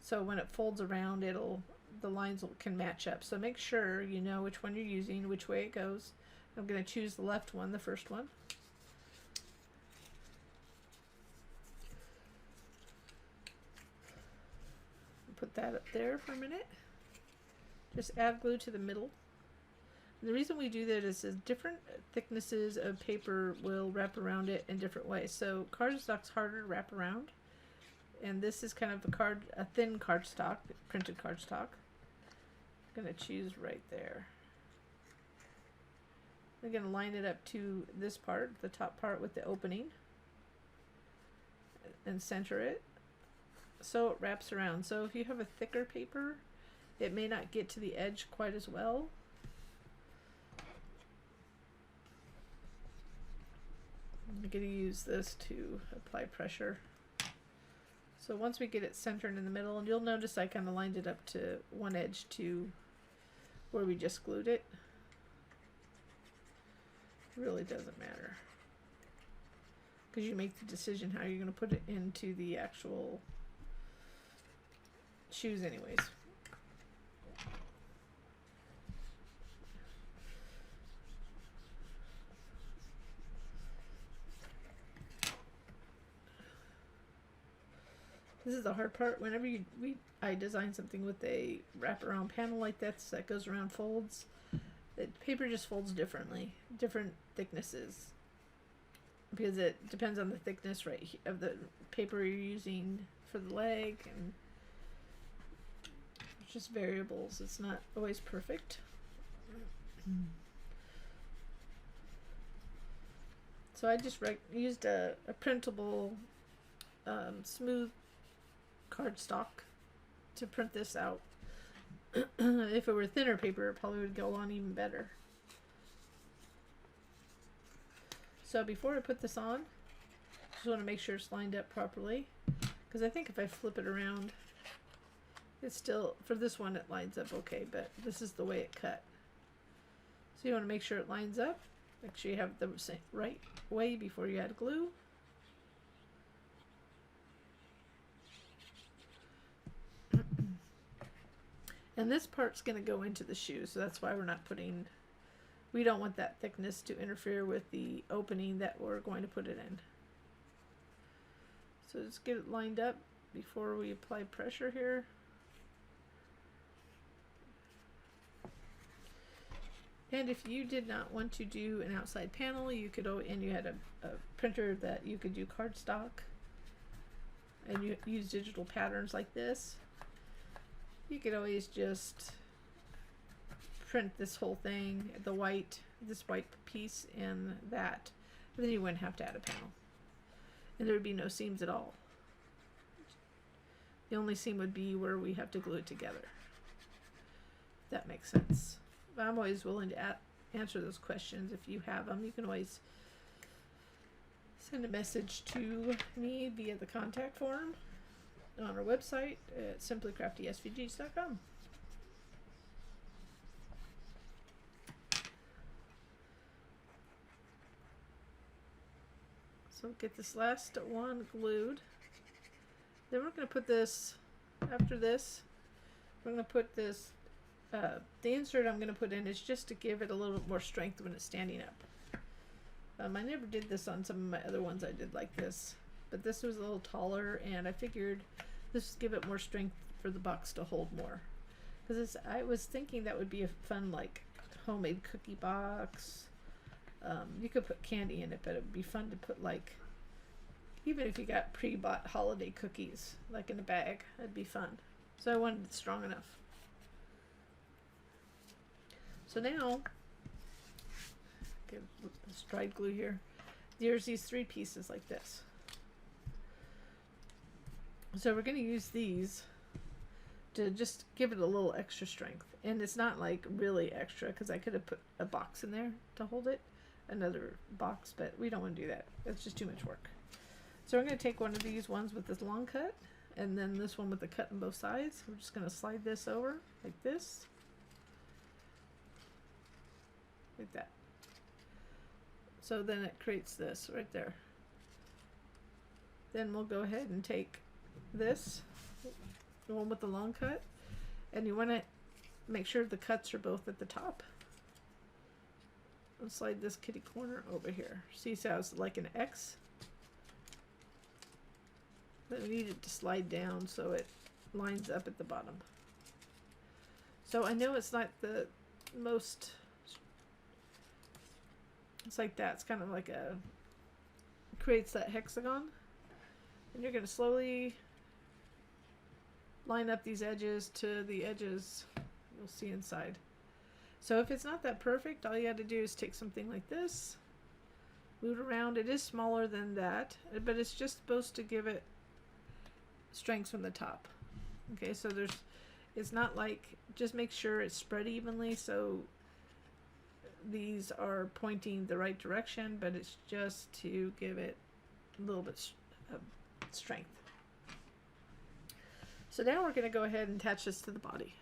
So when it folds around, the lines can match up. So make sure you know which one you're using, which way it goes. I'm going to choose the left one, the first one. Put that up there for a minute. Just add glue to the middle. And the reason we do that is different thicknesses of paper will wrap around it in different ways. So cardstock's harder to wrap around, and this is kind of a thin cardstock, printed cardstock. I'm going to choose right there. I'm going to line it up to this part, the top part with the opening, and center it. so it wraps around. So if you have a thicker paper, it may not get to the edge quite as well. I'm going to use this to apply pressure. So once we get it centered in the middle, and you'll notice I kind of lined it up to one edge to where we just glued it. It really doesn't matter, because you make the decision how you're going to put it into the actual shoes anyways. This is the hard part. Whenever I design something with a wraparound panel like this that goes around folds, the paper just folds differently, different thicknesses, because it depends on the thickness of the paper you're using for the leg, and it's just variables. It's not always perfect. So I just used a printable smooth cardstock to print this out. If it were thinner paper, it probably would go on even better. So before I put this on, I just want to make sure it's lined up properly, because I think if I flip it around, it's still, for this one it lines up okay, but this is the way it cut. So you want to make sure it lines up. Make sure you have the right way before you add glue. And this part's going to go into the shoe, so that's why we don't want that thickness to interfere with the opening that we're going to put it in. So just get it lined up before we apply pressure here. And if you did not want to do an outside panel, you could, and you had a printer that you could do cardstock, and you use digital patterns like this, you could always just print this whole thing, this white piece and that, but then you wouldn't have to add a panel, and there would be no seams at all. The only seam would be where we have to glue it together, if that makes sense. But I'm always willing to answer those questions. If you have them, you can always send a message to me via the contact form on our website at simplycraftysvgs.com. So get this last one glued. Then we're going to put this, after this, we're going to put this, the insert I'm going to put in is just to give it a little bit more strength when it's standing up. I never did this on some of my other ones I did like this, but this was a little taller, and I figured this would give it more strength for the box to hold more. Because I was thinking that would be a fun, like, homemade cookie box. You could put candy in it, but it would be fun to put, like, even if you got pre-bought holiday cookies, like in a bag, that'd be fun. So I wanted it strong enough. So now, get this dried glue here. There's these 3 pieces like this. So we're going to use these to just give it a little extra strength. And it's not like really extra, because I could have put a box in there to hold it, another box, but we don't want to do that. It's just too much work. So we're going to take one of these ones with this long cut, and then this one with the cut on both sides. We're just going to slide this over like this. Like that. So then it creates this right there. Then we'll go ahead and take this, the one with the long cut, and you want to make sure the cuts are both at the top. I'll slide this kitty corner over here. See how it's like an X? Then we need it to slide down so it lines up at the bottom. So I know it's not the most, it's like that. It's kind of like creates that hexagon. And you're going to slowly line up these edges to the edges you'll see inside. So if it's not that perfect, all you have to do is take something like this, move it around. It is smaller than that, but it's just supposed to give it strengths from the top. Okay, so it's not like, just make sure it's spread evenly so these are pointing the right direction, but it's just to give it a little bit of strength. So now we're going to go ahead and attach this to the body.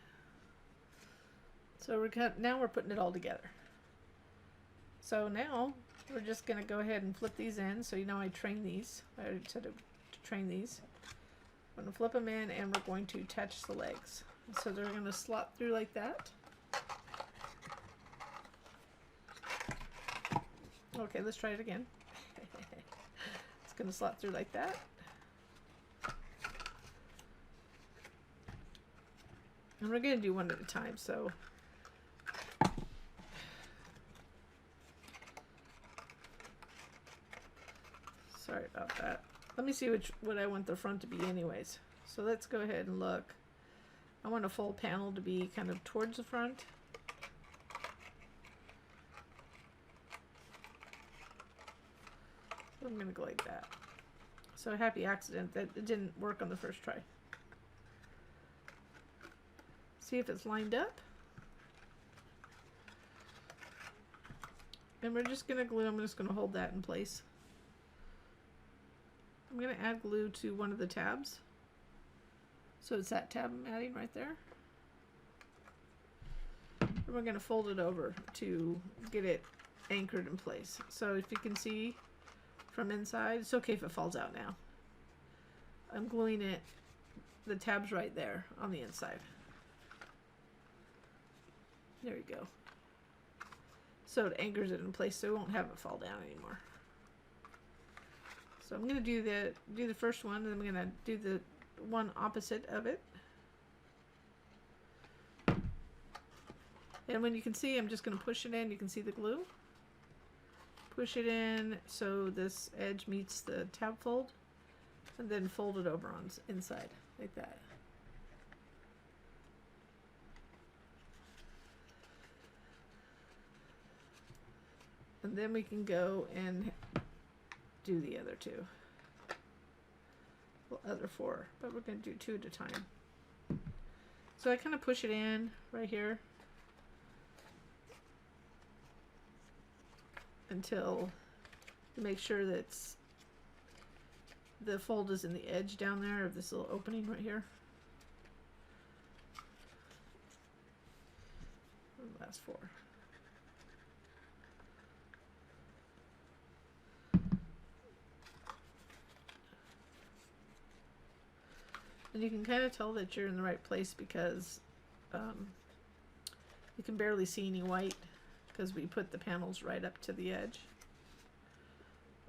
So now we're putting it all together. So now we're just going to go ahead and flip these in. So you know I train these. I already said to train these. I'm going to flip them in and we're going to attach the legs. So they're going to slot through like that. Okay, let's try it again. It's going to slot through like that. And we're going to do one at a time, so sorry about that. Let me see what I want the front to be anyways. So let's go ahead and look. I want a full panel to be kind of towards the front. I'm going to go like that. So happy accident that it didn't work on the first try. See if it's lined up. And we're just going to glue, I'm just going to hold that in place. I'm going to add glue to one of the tabs. So it's that tab I'm adding right there. And we're going to fold it over to get it anchored in place. So if you can see from inside, it's okay if it falls out now. I'm gluing it, the tab's right there on the inside. There we go. So it anchors it in place so we won't have it fall down anymore. So I'm going to do the first one, and then I'm going to do the one opposite of it. And when you can see, I'm just going to push it in. You can see the glue. Push it in so this edge meets the tab fold, and then fold it over on inside like that. And then we can go and do the other two. Well, other four, but we're going to do two at a time. So I kind of push it in right here until to make sure that the fold is in the edge down there of this little opening right here. And the last four. And you can kind of tell that you're in the right place because you can barely see any white because we put the panels right up to the edge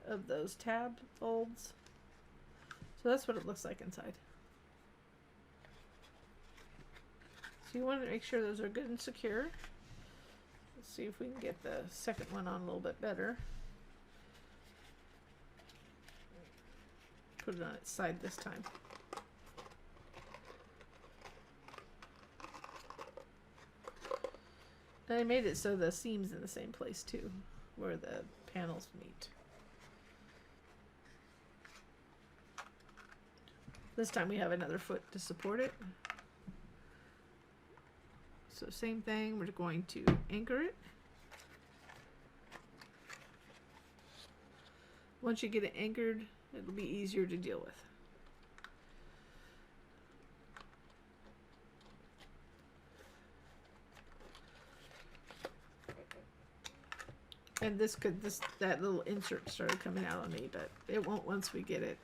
of those tab folds. So that's what it looks like inside. So you want to make sure those are good and secure. Let's see if we can get the second one on a little bit better. Put it on its side this time. And I made it so the seam's in the same place too, where the panels meet. This time we have another foot to support it. So same thing, we're going to anchor it. Once you get it anchored, it'll be easier to deal with. And that little insert started coming out on me, but it won't once we get it,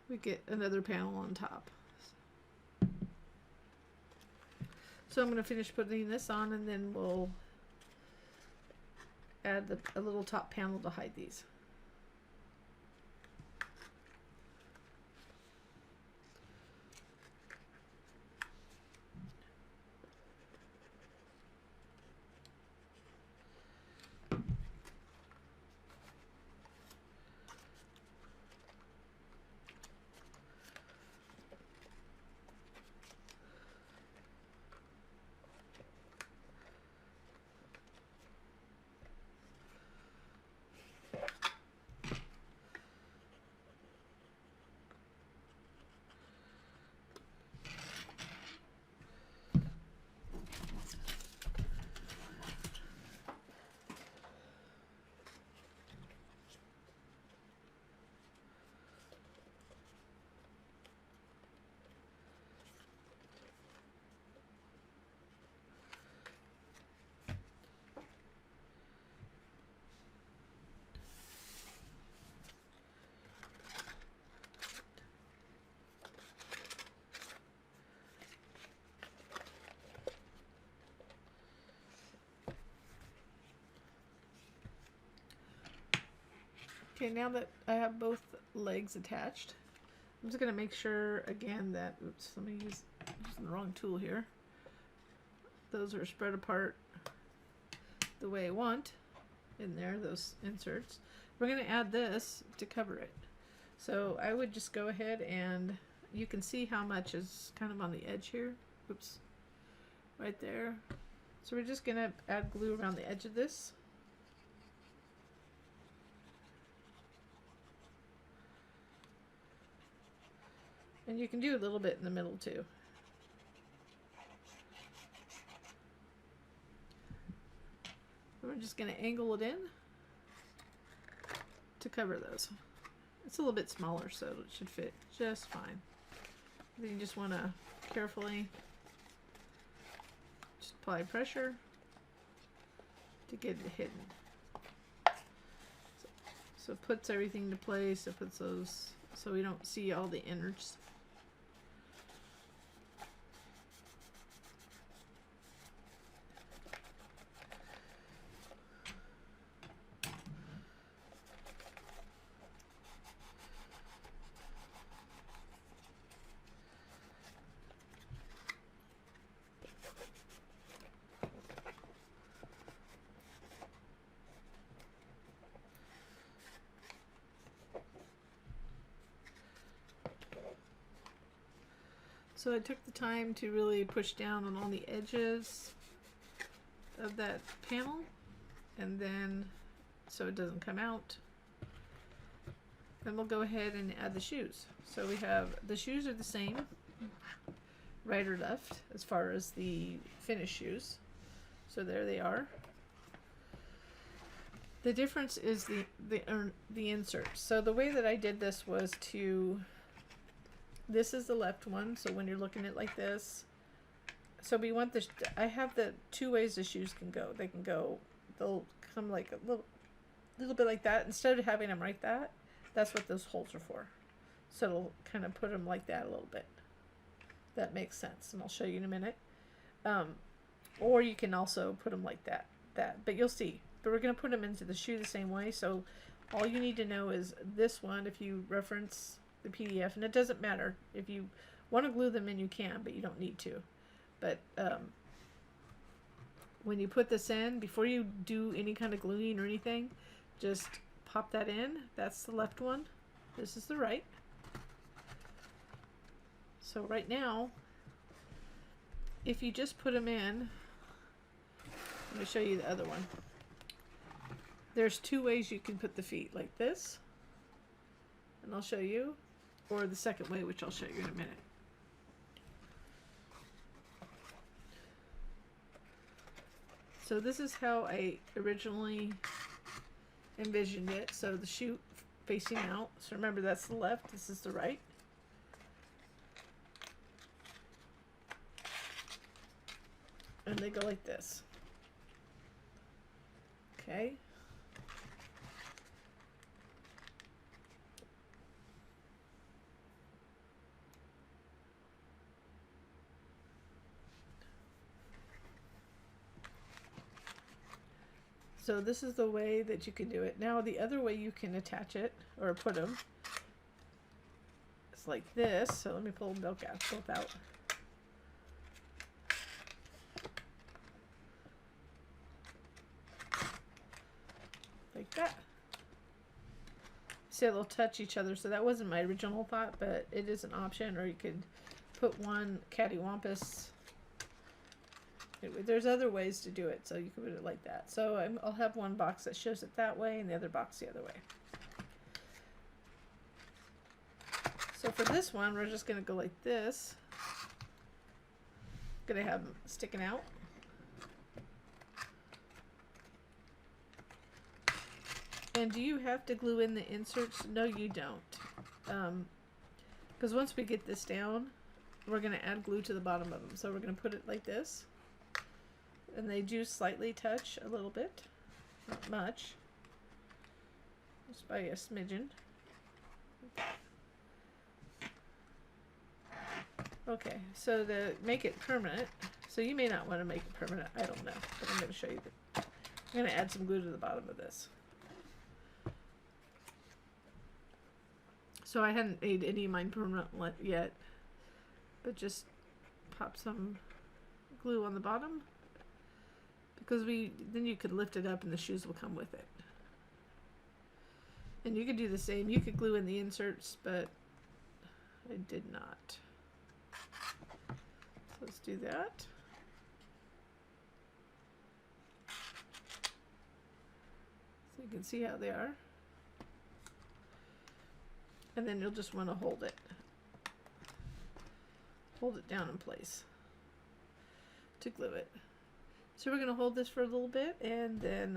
we get another panel on top. So I'm going to finish putting this on, and then we'll add a little top panel to hide these. Okay, now that I have both legs attached, I'm just going to make sure again that, oops, let me use using the wrong tool here. Those are spread apart the way I want in there, those inserts. We're going to add this to cover it. So I would just go ahead and you can see how much is kind of on the edge here. Oops, right there. So we're just going to add glue around the edge of this. And you can do a little bit in the middle too. We're just going to angle it in to cover those. It's a little bit smaller, so it should fit just fine. Then you just want to carefully just apply pressure to get it hidden. So it puts everything into place. It puts those so we don't see all the innards. So I took the time to really push down on all the edges of that panel, and then so it doesn't come out. Then we'll go ahead and add the shoes. So we have, the shoes are the same, right or left, as far as the finished shoes. So there they are. The difference is the inserts. So the way that I did this was to, this is the left one, so when you're looking at it like this, so we want this, I have the two ways the shoes can go. They can go, they'll come like a little bit like that. Instead of having them like that, that's what those holes are for. So it'll kind of put them like that a little bit. That makes sense, and I'll show you in a minute. Or you can also put them like that, but you'll see. But we're going to put them into the shoe the same way, so all you need to know is this one, if you reference the PDF, and it doesn't matter. If you want to glue them in, you can, but you don't need to. But when you put this in, before you do any kind of gluing or anything, just pop that in. That's the left one. This is the right. So right now, if you just put them in, let me show you the other one. There's two ways you can put the feet, like this, and I'll show you, or the second way, which I'll show you in a minute. So this is how I originally envisioned it. So the shoe facing out. So remember, that's the left, this is the right. And they go like this. Okay. So this is the way that you can do it. Now the other way you can attach it or put them is like this. So let me pull them both out. Like that. See how they'll touch each other. So that wasn't my original thought, but it is an option. Or you could put one cattywampus. There's other ways to do it, so you can put it like that. So I'll have one box that shows it that way and the other box the other way. So for this one, we're just going to go like this. Going to have them sticking out. And do you have to glue in the inserts? No, you don't. Because once we get this down, we're going to add glue to the bottom of them. So we're going to put it like this. And they do slightly touch a little bit, not much, just by a smidgen. Okay, so to make it permanent, so you may not want to make it permanent, I don't know, but I'm going to show you. I'm going to add some glue to the bottom of this. So I hadn't made any of mine permanent yet, but just pop some glue on the bottom, because then you could lift it up and the shoes will come with it. And you could do the same. You could glue in the inserts, but I did not. So let's do that. So you can see how they are. And then you'll just want to hold it down in place to glue it. So we're going to hold this for a little bit, and then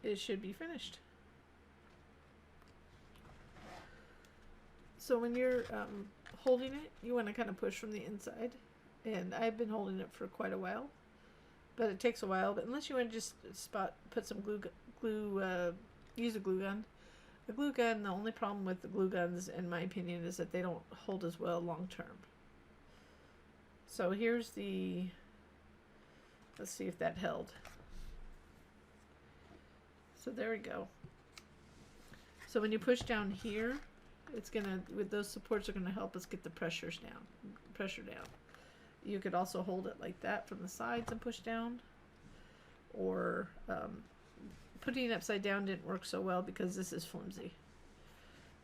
it should be finished. So when you're holding it, you want to kind of push from the inside, and I've been holding it for quite a while, but it takes a while. But unless you want to just put some use a glue gun. The glue gun, the only problem with the glue guns, in my opinion, is that they don't hold as well long term. So here's the, let's see if that held. So there we go. So when you push down here, it's gonna, with those supports, are gonna help us get the pressure down. You could also hold it like that from the sides and push down, or putting it upside down didn't work so well because this is flimsy.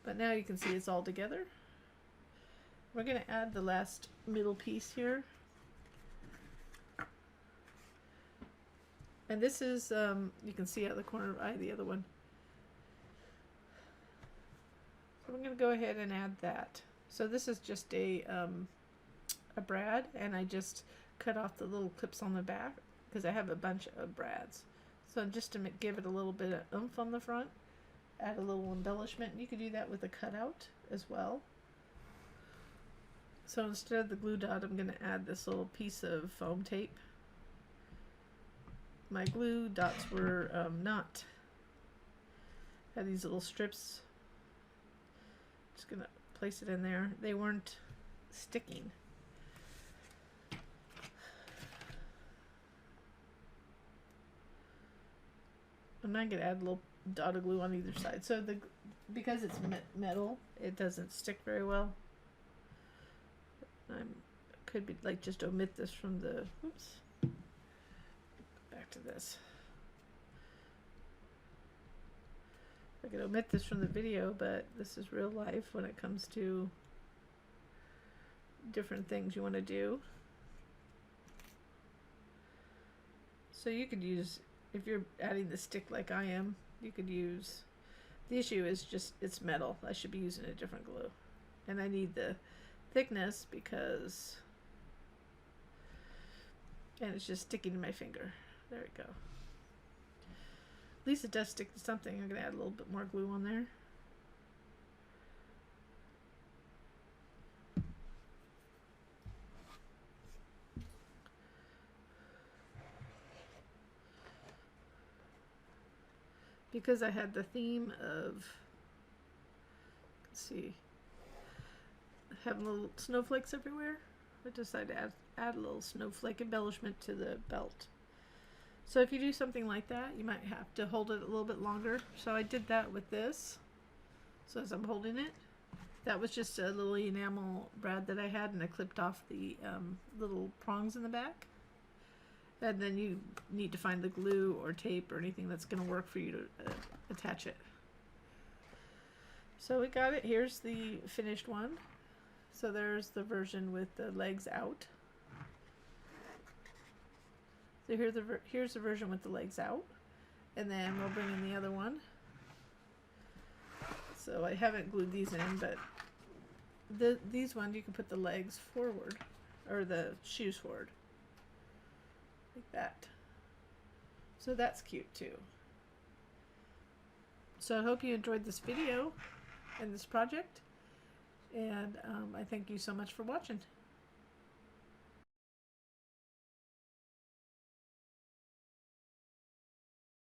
But now you can see it's all together. We're going to add the last middle piece here. And this is, you can see out of the corner of the eye, the other one. So we're going to go ahead and add that. So this is just a brad, and I just cut off the little clips on the back because I have a bunch of brads. So just to give it a little bit of oomph on the front, add a little embellishment. You could do that with a cutout as well. So instead of the glue dot, I'm going to add this little piece of foam tape. My glue dots were not. Had these little strips. Just going to place it in there. They weren't sticking. I'm not going to add a little dot of glue on either side. So because it's metal, it doesn't stick very well. Could be like just omit this from the, oops, back to this. I could omit this from the video, but this is real life when it comes to different things you want to do. So you could use, if you're adding the stick like I am, you could use, the issue is just it's metal. I should be using a different glue. And I need the thickness because, and it's just sticking to my finger. There we go. At least it does stick to something. I'm going to add a little bit more glue on there. Because I had the theme of, let's see, having little snowflakes everywhere, I decided to add a little snowflake embellishment to the belt. So if you do something like that, you might have to hold it a little bit longer. So I did that with this. So as I'm holding it, that was just a little enamel brad that I had, and I clipped off the little prongs in the back. And then you need to find the glue or tape or anything that's going to work for you to attach it. So we got it. Here's the finished one. So there's the version with the legs out. So here's the version with the legs out. And then we'll bring in the other one. So I haven't glued these in, but these ones you can put the legs forward, or the shoes forward. Like that. So that's cute too. So I hope you enjoyed this video and this project, and I thank you so much for watching.